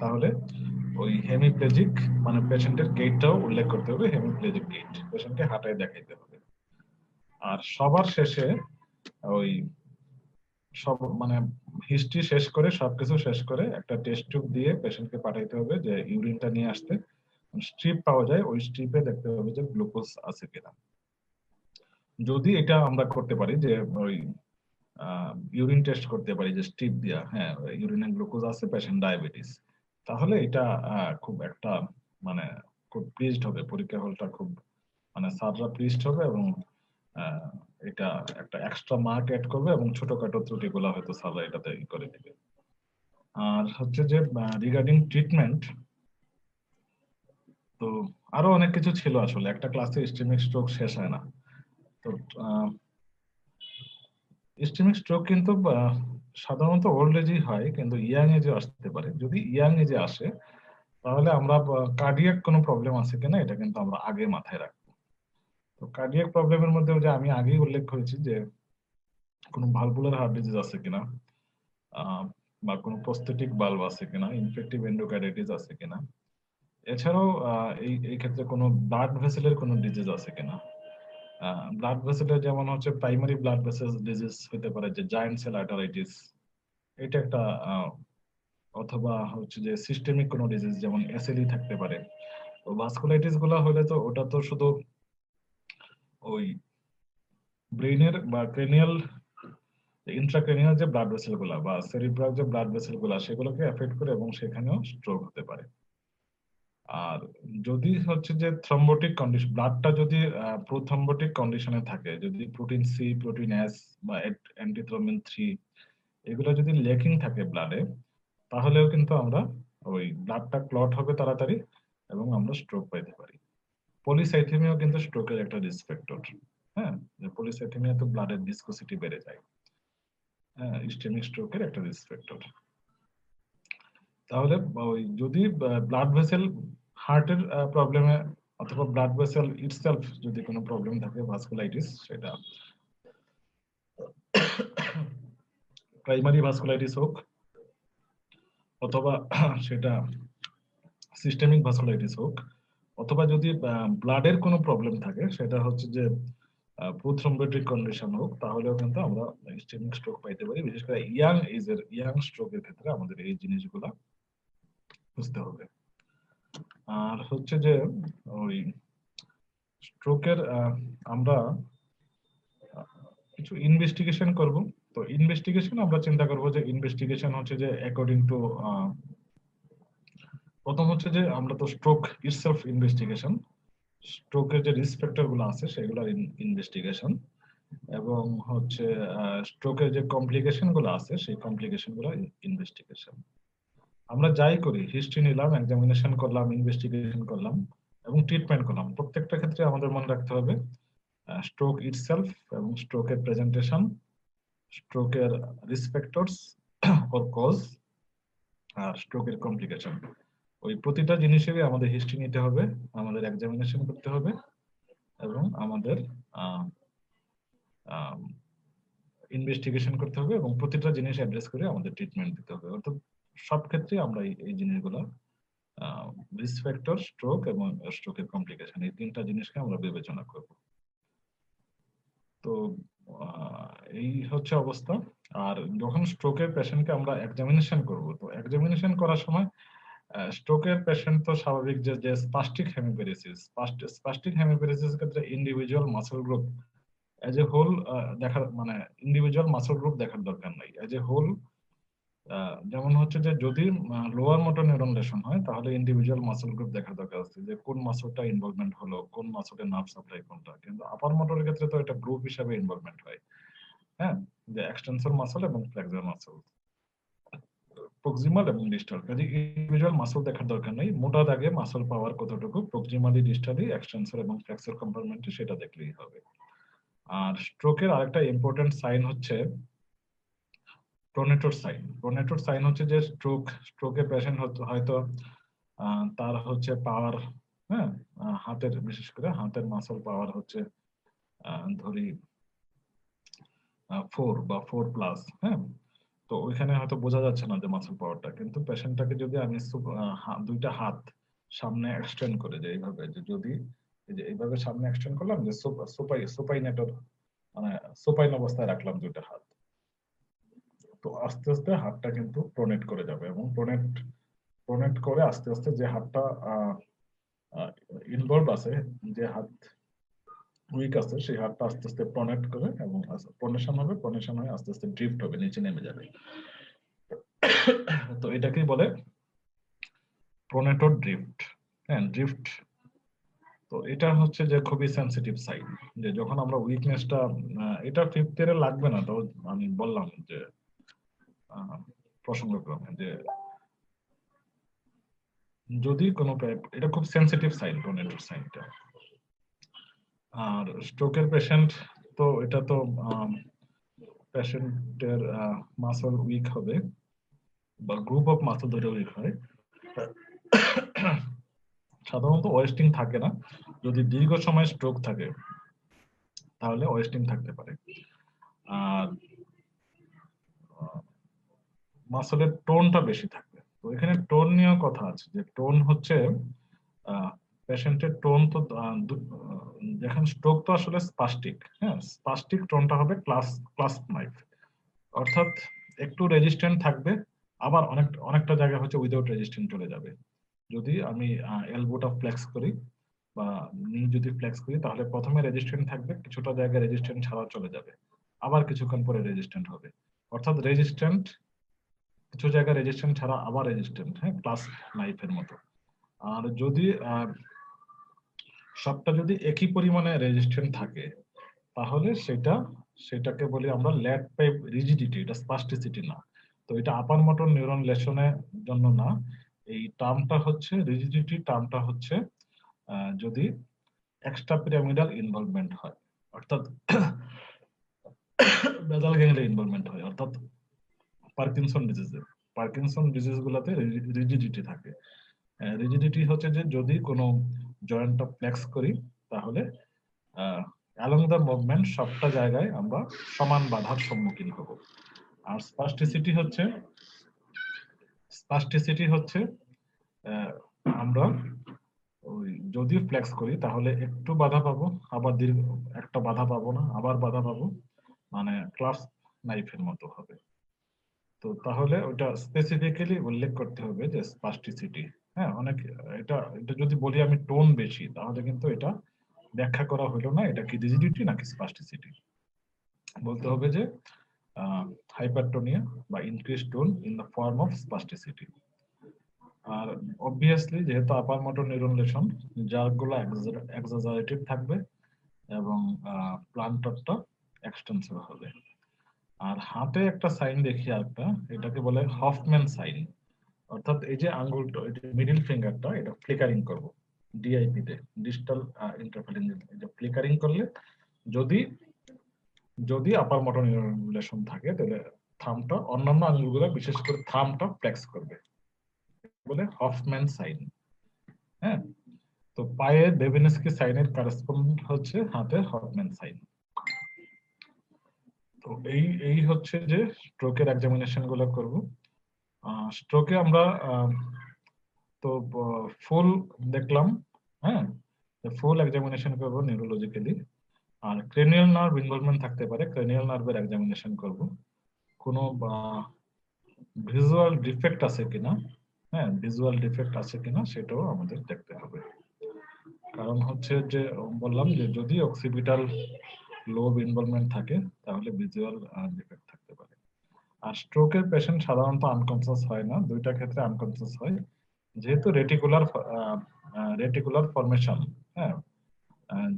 তাহলে ওই হেমিপ্লেজিক মানে পেশেন্টের গেটটাও উল্লেখ করতে হবে, হেমিপ্লেজিক গেট পেশেন্টকে হাঁটায় দেখাইতে হবে। আর সবার শেষে ওই সব মানে হিস্ট্রি শেষ করে সবকিছু শেষ করে একটা টেস্ট টিউব দিয়ে পেশেন্টকে পাঠাইতে হবে যে ইউরিনটা নিয়ে আসতে। স্ট্রিপ পাওয়া যায়, ওই স্ট্রিপে দেখতে হবে যে গ্লুকোজ আছে কিনা। যদি এটা আমরা করতে পারি যে ওই ইউরিন টেস্ট করতে পারি যে স্ট্রিপ দিয়া, হ্যাঁ ইউরিনে গ্লুকোজ আছে, পেশেন্ট ডায়াবেটিস, তাহলে এটা খুব একটা মানে খুব প্লিজড হবে, পরীক্ষা হলটা খুব মানে স্যাররা প্লিজড হবে এবং আহ, এটা একটা এক্সট্রা মার্ক অ্যাড করবে এবং ছোটখাটো ত্রুটিগুলো হয়তো স্যাররা এটাতে করে দিবে। আর হচ্ছে যে রিগার্ডিং ট্রিটমেন্ট, তো আরো অনেক কিছু ছিল, আসলে একটা ক্লাসে ইস্টেমিক স্ট্রোক শেষ হয় না। তো ইস্টেমিক স্ট্রোক কিন্তু সাধারণত ওল্ড এজেই হয়, কিন্তু ইয়াং এজে আসতে পারে। যদি ইয়াং এজে আসে তাহলে আমরা কার্ডিয়াক কোনো প্রবলেম আছে কিনা এটা কিন্তু আমরা আগে মাথায় রাখবো। তো কার্ডিয়াক প্রবলেমের মধ্যে যে আমি আগেই উল্লেখ করেছি যে কোনো ভালভুলার হার্ট ডিজিজ আছে কিনা, আহ, বা কোনো প্রস্থেটিক বাল্ব আছে কিনা, ইনফেক্টিভ এন্ডোকার্ডাইটিস আছে কিনা, এছাড়াও এই এই ক্ষেত্রে কোনো ব্লাড ভেসেলের কোনো ডিজিজ আছে কিনা। ব্লাড ভেসেলের যেমন হচ্ছে প্রাইমারি ব্লাড ভেসেল ডিজিজ হতে পারে যে জায়ান্ট সেল আর্টারাইটিস, এটা একটা অথবা হচ্ছে যে সিস্টেমিক কোনো ডিজিজ যেমন এসএলই থাকতে পারে। তো ভাস্কুলাইটিস গুলা হলে তো ওটা তো শুধু ওই ব্রেইনের বা ক্রেনিয়াল ইন্ট্রাক্রেনিয়াল যে ব্লাড ভেসেল গুলা বা সেরিব্রাল যে ব্লাড ভেসেল গুলা সেগুলোকে এফেক্ট করে এবং সেখানেও স্ট্রোক হতে পারে। আর যদি হচ্ছে যে থ্রম্বোটিক কন্ডিশন, ব্লাডটা যদি প্রোথ্রম্বোটিক কন্ডিশনে থাকে, যদি প্রোটিন সি, প্রোটিন এস বা অ্যান্টিথ্রম্বিন 3 এগুলো যদি লেকিং থাকে ব্লাডে, তাহলেও কিন্তু আমরা ওই ব্লাডটা ক্লট হবে তাড়াতাড়ি এবং আমরা স্ট্রোক পাইতে পারি। পলিসাইথেমিয়াও কিন্তু স্ট্রোকের একটা রিস্ক ফ্যাক্টর। হ্যাঁ, যে পলিসাইথেমিয়া তো ব্লাডের ভিসকোসিটি বেড়ে যায়, হ্যাঁ ইসচেমিক স্ট্রোকের একটা রিস্ক ফ্যাক্টর। তাহলে ওই যদি ব্লাড ভেসেল হার্টের প্রবলেমে অথবা ব্লাড ভেসেল ইটসেলফ যদি কোনো প্রবলেম থাকে, ভাস্কুলাইটিস, সেটা প্রাইমারি ভাস্কুলাইটিস হোক অথবা সেটা সিস্টেমিক ভাস্কুলাইটিস হোক, অথবা যদি ব্লাডের কোনো প্রবলেম থাকে সেটা হচ্ছে যে প্রোথ্রম্বোটিক কন্ডিশন হোক, তাহলেও কিন্তু আমরা ইসচেমিক স্ট্রোক পাইতে পারি। বিশেষ করে ইয়াং এজের ইয়াং স্ট্রোকের ক্ষেত্রে আমাদের এই জিনিসগুলা বুঝতে হবে। আর হচ্ছে যে ওই স্ট্রোকের আমরা কিছু ইনভেস্টিগেশন করব। তো ইনভেস্টিগেশন আমরা চিন্তা করব যে ইনভেস্টিগেশন হচ্ছে যে অ্যাকর্ডিং টু প্রথম হচ্ছে যে আমরা তো স্ট্রোক ইটসেলফ ইনভেস্টিগেশন, স্ট্রোকের যে রিস্ক ফ্যাক্টর গুলো আছে সেগুলোর ইনভেস্টিগেশন, এবং হচ্ছে স্ট্রোকের যে কমপ্লিকেশন গুলো আছে সেই কমপ্লিকেশন গুলো ইনভেস্টিগেশন। আমরা যাই করি, হিস্ট্রি নিলাম, এক্সামিনেশন করলাম, ইনভেস্টিগেশন করলাম এবং ট্রিটমেন্ট করলাম, প্রত্যেকটা ক্ষেত্রে আমাদের মনে রাখতে হবে স্ট্রোক ইটসেলফ এবং স্ট্রোকের প্রেজেন্টেশন, স্ট্রোকের রিস্ক ফ্যাক্টরস অর কজ, আর স্ট্রোকের কমপ্লিকেশন। ওই প্রতিটা জিনিসেরই আমাদের হিস্ট্রি নিতে হবে, আমাদের এক্সামিনেশন করতে হবে এবং আমাদের ইনভেস্টিগেশন করতে হবে এবং প্রতিটা জিনিস অ্যাড্রেস করে আমাদের ট্রিটমেন্ট দিতে হবে। অর্থাৎ সব ক্ষেত্রে আমরা এই জিনিসগুলো রিস্ক ফ্যাক্টর, স্ট্রোক এবং স্ট্রোকের কমপ্লিকেশন, এই তিনটা জিনিসকে আমরা বিবেচনা করব। তো এই হচ্ছে অবস্থা। আর যখন স্ট্রোকের পেশেন্টকে আমরা এক্সামিনেশন করব, তো এক্সামিনেশন করার সময় স্ট্রোকের পেশেন্ট তো স্বাভাবিক যে যে স্পাস্টিক হেমিপ্যারেসিস, স্পাস্টিক হেমিপ্যারেসিস ক্ষেত্রে individual muscle group as a whole দেখার মানে ইন্ডিভিজুয়াল মাসল গ্রুপ দেখার দরকার নাই, এজ এ হোল। যেমন হচ্ছে যে যদি লোয়ার মোটর নিউরন লেশন হয় তাহলে ইন্ডিভিজুয়াল মাসল গ্রুপ দেখার দরকার আছে, যে কোন মাসলটা ইনভলভমেন্ট হলো, কোন মাসলের নার্ভ সাপ্লাই কোনটা। কিন্তু আপার মোটরের ক্ষেত্রে তো এটা গ্রুপ হিসাবে ইনভলভমেন্ট হয়, হ্যাঁ, যে এক্সটেনসর মাসল এবং ফ্লেক্সর মাসল, প্রক্সিমাল এবং ডিস্টাল। কাজে ইন্ডিভিজুয়াল মাসল দেখার দরকার নেই, মোটা দাগে মাসল পাওয়ার কতটুকু প্রক্সিমালি, ডিস্টালি, এক্সটেনসর এবং ফ্লেক্সর কম্পার্টমেন্টে সেটা দেখলেই হবে। আর স্ট্রোকের আরেকটা ইম্পর্টেন্ট সাইন হচ্ছে প্রোনেটোর সাইন। প্রোনেটোর সাইন হচ্ছে যে স্ট্রোকে পেশেন্ট হয়তো তার হচ্ছে পাওয়ার, হ্যাঁ, হাতের, বিশেষ করে হাতের মাসল পাওয়ার হচ্ছে ধরি 4 বা 4+, হ্যাঁ, তো ওইখানে হয়তো বোঝা যাচ্ছে না যে মাসল পাওয়ারটা, কিন্তু পেশেন্টটাকে যদি আমি দুইটা হাত সামনে এক্সটেন্ড করে যে এইভাবে, যে যদি এই যে এইভাবে সামনে এক্সটেন্ড করলাম, যে সুপাইনেটর মানে সুপাইন অবস্থায় রাখলাম দুইটা হাত, তো আস্তে আস্তে হাতটা কিন্তু প্রোনেট করে যাবে, এবং প্রোনেট করে আস্তে আস্তে যে হাতটা ইনভলভ আছে, যে হাত উইক আছে, সেই হাতটা আস্তে আস্তে প্রোনেট করে, এবং প্রোনেশন হবে, প্রোনেশন হয়ে আস্তে আস্তে ড্রিফট হবে, নিচে নেমে যাবে। তো এটাকেই বলে প্রোনেটর ড্রিফট। হ্যাঁ, ড্রিফট। তো এটা হচ্ছে যে খুবই সেন্সিটিভ সাইন, যে যখন আমরা উইকনেসটা, এটা ফিফথ ইয়ারে লাগবে না, তো আমি বললাম যে প্রসঙ্গক্রমে যে যদি কোনো এটা খুব সেন্সিটিভ সাইন, প্রোনেটর সাইনটা। আর স্ট্রোকের পেশেন্ট, তো এটা তো পেশেন্টের মাসল উইক হবে, বা গ্রুপ অফ মাসল ধরে উইক হয়। সাধারণত ওয়েস্টিং থাকে না, যদি দীর্ঘ সময় স্ট্রোক থাকে তাহলে ওয়েস্টিং থাকতে পারে। আর মাসলের টোনটা বেশি থাকবে। তো এখানে টোন নিয়েও কথা আছে, যে টোন হচ্ছে পেশেন্টের টোন তো যখন স্ট্রোক তো আসলে স্পাস্টিক, হ্যাঁ, স্পাস্টিক টোনটা হবে ক্লাস 5, অর্থাৎ একটু রেজিস্ট্যান্ট থাকবে, আবার অনেকটা জায়গা হচ্ছে উইদাউট রেজিস্ট্যান্ট চলে যাবে। যদি আমি এলবোটা ফ্লেক্স করি বা নি যদি ফ্লেক্স করি, তাহলে প্রথমে রেজিস্ট্যান্ট থাকবে, কিছুটা জায়গায় রেজিস্ট্যান্ট ছাড়া চলে যাবে, আবার কিছুক্ষণ পরে রেজিস্ট্যান্ট হবে, অর্থাৎ রেজিস্ট্যান্ট, কিছু জায়গায় রেজিস্ট্যান্ট ছাড়া আবার রেজিস্ট্যান্ট, হ্যাঁ, ক্লাস নাইফের মতো। আর যদি সবটা যদি একই পরিমাণে রেজিস্ট্যান্ট থাকে, তাহলে সেটাকে বলি আমরা ল্যাট পাইপ রিজিডিটি, এটা স্পাস্টিসিটি না। তো এটা আপার মোটর নিউরন লেশনের জন্য না, এই টার্মটা হচ্ছে রিজিডিটি, টার্মটা হচ্ছে যদি এক্সট্রা পিরামিডাল ইনভলভমেন্ট হয়, অর্থাৎ বেসাল গ্যাংলিয়া ইনভলভমেন্ট হয়, অর্থাৎ পার্কিনসন ডিজিজ গুলাতে রিজিডিটি থাকে। রিজিডিটি হচ্ছে যে যদি কোনো জয়েন্টটা ফ্লেক্স করি, তাহলে অ্যালং দ্য মুভমেন্ট সবটা জায়গায় আমরা সমান বাধার সম্মুখীন হব। আর স্পাস্টিসিটি হচ্ছে আমরা ওই যদি ফ্লেক্স করি তাহলে একটু বাধা পাবো, আবার দীর্ঘ একটা বাধা পাবো না, আবার বাধা পাবো, মানে ক্লাস নাইফের মতো হবে। তো তাহলে ওটা স্পেসিফিক্যালি উল্লেখ করতে হবে যে স্পাস্টিসিটি। হ্যাঁ, অনেক এটা এটা যদি বলি আমি টোন বেশি, তাহলে কিন্তু এটা ব্যাখ্যা করা হলো না, এটা কি রিজিডিটি নাকি স্পাস্টিসিটি। বলতে হবে যে হাইপারটোনিয়া বা increase tone in the form of spasticity. আর অবভিয়াসলি যেহেতু আপার মোটর নিউরন লেশন, যারগুলো এক্সাজারেটিভ থাকবে এবং প্লান্টারটা এক্সটেন্সিভ হবে। আর হাতে একটা সাইন দেখি আরেকটা, এটাকে বলে হফম্যান সাইন, অর্থাৎ এই যে আঙ্গুলটা, মিডল ফিঙ্গারটা, এটা ফ্লিকারিং করব ডিআইপি তে, ডিজিটাল ইন্টারফেরেন্স, এটা ফ্লিকারিং করলে যদি যদি আপার মোটর নিউরন থাকে, তাহলে থামটা অন্যান্য আঙ্গুলগুলো, বিশেষ করে থামটা ফ্লেক্স করবে, বলে হফম্যান সাইন। হ্যাঁ, তো পায়ে ডেভিনস্কি সাইনের কারেসপন্ড হচ্ছে হাতের হফম্যান সাইন। তো এই হচ্ছে যে স্ট্রোকের এক্সামিনেশন গুলো করব। স্ট্রোকে আমরা তো ফুল দেখলাম, হ্যাঁ, ফুল এক্সামিনেশন করব নিউরোলজিক্যালি। আর ক্রেনিয়াল নার্ভ ইনভলভমেন্ট থাকতে পারে, ক্রেনিয়াল নার্ভের এক্সামিনেশন করব। কোনো ভিজুয়াল ডিফেক্ট আছে কিনা, হ্যাঁ, ভিজুয়াল ডিফেক্ট আছে কিনা সেটাও আমাদের দেখতে হবে। কারণ হচ্ছে যে বললাম যে যদি অক্সিপিটাল লোব ইনভলভমেন্ট থাকে, তাহলে ভিজুয়াল ডিফেক্ট থাকতে পারে। আর স্ট্রোকের পেশেন্ট সাধারণত আনকনসিয়াস হয় না, দুইটা ক্ষেত্রে আনকনসিয়াস হয়, যেহেতু রেটিকুলার ফরমেশন, হ্যাঁ,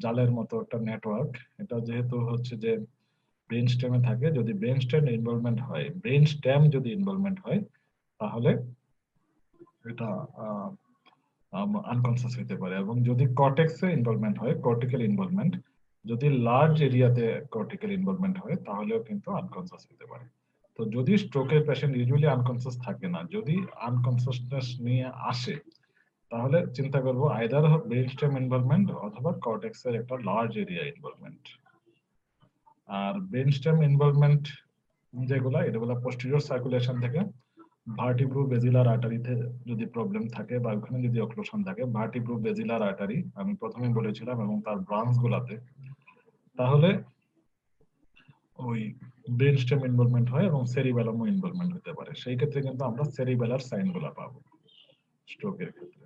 জালের মতো একটা নেটওয়ার্ক, এটা যেহেতু হচ্ছে যে ব্রেন স্টেমে থাকে, যদি ব্রেন স্টেম ইনভলভমেন্ট হয়, ব্রেন স্টেম যদি ইনভলভমেন্ট হয়, তাহলে এটা আনকনসিয়াস হতে পারে। এবং যদি কর্টেক্সে ইনভলভমেন্ট হয়, কর্টিক্যাল ইনভলভমেন্ট, যদি লার্জ এরিয়াতে কর্টিক্যাল ইনভলভমেন্ট হয়, তাহলেও কিন্তু আনকনসিয়াস হতে পারে। তো যদি স্ট্রোকের পেশেন্ট ইউজুয়ালি আনকনসিয়াস থাকে না, যদি আনকনসিয়াসনেস নিয়ে আসে, তাহলে চিন্তা করব আইদার ব্রেন স্টেম ইনভলভমেন্ট অথবা কর্টেক্সের একটা লার্জ এরিয়া ইনভলভমেন্ট। আর ব্রেন স্টেম ইনভলভমেন্ট যেগুলা এটা পোস্টেরিয়র সার্কুলেশন থেকে ভার্টিব্রো বেজিলার আর্টারিতে যদি প্রবলেম থাকে বা ওখানে যদি অক্লুশন থাকে, ভার্টিব্রো বেজিলার আর্টারি আমি প্রথমে বলেছিলাম এবং তার ব্রাঞ্চ গুলাতে, তাহলে ওই ব্রেন স্টেম ইনভলভমেন্ট হয় এবং সেরিবেলামও ইনভলভমেন্ট হতে পারে। সেই ক্ষেত্রে কিন্তু আমরা সেরিবেলার সাইন গুলা পাবো স্ট্রোকের ক্ষেত্রে।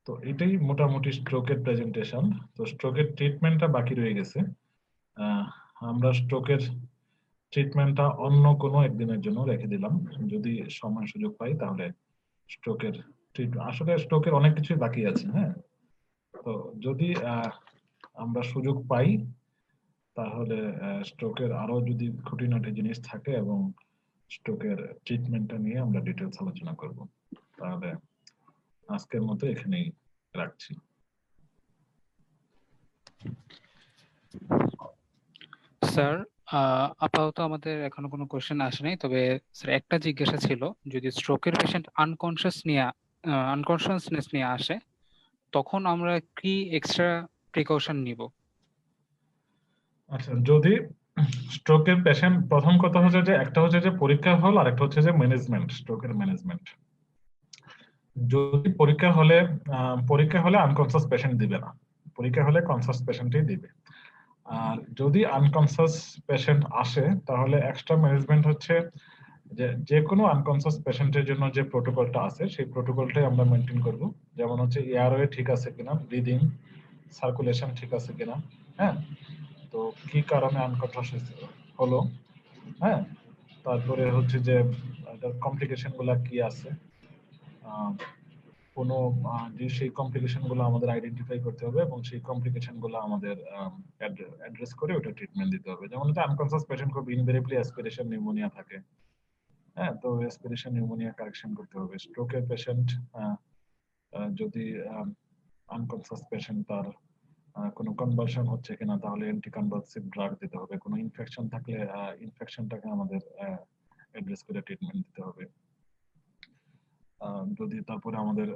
তো এটাই মোটামুটি স্ট্রোকের প্রেজেন্টেশন। তো স্ট্রোকের ট্রিটমেন্টটা বাকি রয়ে গেছে। আমরা স্ট্রোকের ট্রিটমেন্টটা অন্য কোনো একদিনের জন্য রেখে দিলাম, যদি সময় সুযোগ পাই তাহলে স্ট্রোকের আসলে স্ট্রোকের অনেক কিছুই বাকি আছে। হ্যাঁ, তো যদি আমরা সুযোগ পাই তাহলে স্ট্রোকের আরো যদি খুঁটিনাটি জিনিস থাকে এবং স্ট্রোকের ট্রিটমেন্টটা নিয়ে আমরা ডিটেলস আলোচনা করব। তাহলে আজকের মতো এখানেই রাখছি। স্যার, আপাতত আমাদের এখনো কোনো কোশ্চেন আসে নাই, তবে স্যার একটা জিজ্ঞাসা ছিল, যদি স্ট্রোকের পেশেন্ট আনকনশিয়াসনেস নিয়ে আসে, তখন আমরা কি এক্সট্রা প্রিকশন নিব? আচ্ছা, যদি স্ট্রোকের পেশেন্ট, প্রথম কথা হচ্ছে যে একটা হচ্ছে যে পরীক্ষার হল, আর একটা হচ্ছে যে ম্যানেজমেন্ট, স্ট্রোকের ম্যানেজমেন্ট। যদি পরীক্ষা হলে আনকনসিয়াস পেশেন্ট দিবে না, পরীক্ষা হলে কনসিয়াস পেশেন্টই দিবে। আর যদি আনকনসিয়াস পেশেন্ট আসে তাহলে এক্সট্রা ম্যানেজমেন্ট হচ্ছে যে কোনো আনকনসিয়াস পেশেন্টের জন্য যে প্রোটোকলটা আছে সেই প্রোটোকলটাই আমরা মেনটেন করব। যেমন হচ্ছে এয়ারওয়ে ঠিক আছে কিনা, ব্রিদিং সার্কুলেশন ঠিক আছে কিনা, হ্যাঁ, তো কি কারণে আনকনসিয়াস হলো, হ্যাঁ, তারপরে হচ্ছে যে কমপ্লিকেশন গুলা কি আছে, কোনো যে সেই কমপ্লিকেশন গুলো আমাদের আইডেন্টিফাই করতে হবে এবং সেই কমপ্লিকেশন গুলো আমাদের অ্যাড্রেস করে ওটা ট্রিটমেন্ট দিতে হবে। যেমন হচ্ছে আনকনসিয়াস পেশেন্ট খুব ইনভেরিবলি অ্যাসপিরেশন নিউমোনিয়া থাকে, হ্যাঁ, তো অ্যাসপিরেশন নিউমোনিয়া কারেকশন করতে হবে। স্ট্রোকের পেশেন্ট যদি আনকনসিয়াস পেশেন্ট তার কোনো কনভালশন হচ্ছে কিনা তাহলে অ্যান্টি কনভালসিভ ড্রাগ দিতে হবে। কোনো ইনফেকশন থাকলে ইনফেকশনটাকে আমাদের অ্যাড্রেস করে ট্রিটমেন্ট দিতে হবে। যদি তারপরে আমাদের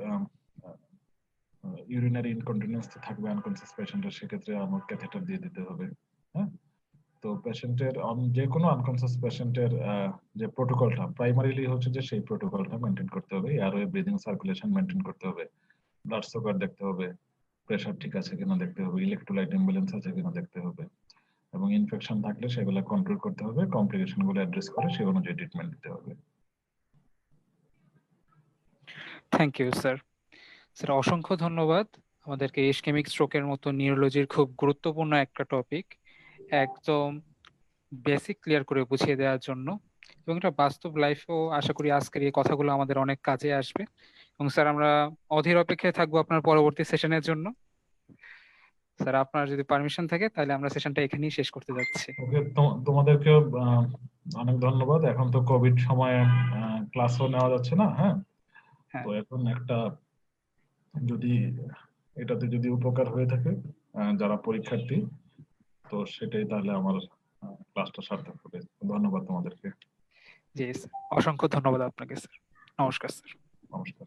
ইউরিনারি ইনকন্টিনেন্স থাকবে আনকনসিয়াস পেশেন্টের, সেক্ষেত্রে আমার ক্যাথেটার দিয়ে দিতে হবে। হ্যাঁ, তো পেশেন্টের যে কোনো আনকনসিয়াস পেশেন্টের যে প্রোটোকলটা প্রাইমারিলি হচ্ছে যে সেই প্রোটোকলটা মেনটেন করতে হবে। এয়ারওয়ে ব্রিদিং সার্কুলেশন মেনটেন করতে হবে, ব্লাড সুগার দেখতে হবে, প্রেশার ঠিক আছে কিনা দেখতে হবে, ইলেকট্রোলাইট ইমব্যালেন্স আছে কিনা দেখতে হবে, এবং ইনফেকশন থাকলে সেগুলো কন্ট্রোল করতে হবে, কমপ্লিকেশন গুলো অ্যাড্রেস করে সেই অনুযায়ী ট্রিটমেন্ট দিতে হবে। Thank you sir. স্যার, অসংখ্য ধন্যবাদ আমাদেরকে ইসকেমিক স্ট্রোকের মতো নিউরোলজির খুব গুরুত্বপূর্ণ একটা টপিক একদম বেসিক ক্লিয়ার করে বুঝিয়ে দেওয়ার জন্য, এবং এটা বাস্তব লাইফেও আশা করি আজকের এই কথাগুলো আমাদের অনেক কাজে আসবে। এবং স্যার, আমরা অধীর অপেক্ষায় থাকবো আপনার পরবর্তী সেশনের জন্য। স্যার, আপনার যদি পারমিশন থাকে তাহলে আমরা সেশনটা এখানেই শেষ করতে যাচ্ছি। ওকে, তোমাদেরকেও অনেক ধন্যবাদ। এখন তো কোভিড সময়ে ক্লাসও নেওয়া যাচ্ছে না, হ্যাঁ, হ্যাঁ, তো এখন একটা যদি এটাতে যদি উপকার হয়ে থাকে যারা পরীক্ষার্থী, তো সেটাই তাহলে আমার ক্লাসটা সার্থক হবে। ধন্যবাদ তোমাদেরকে। জি স্যার, অসংখ্য ধন্যবাদ আপনাকে স্যার। নমস্কার স্যার। নমস্কার।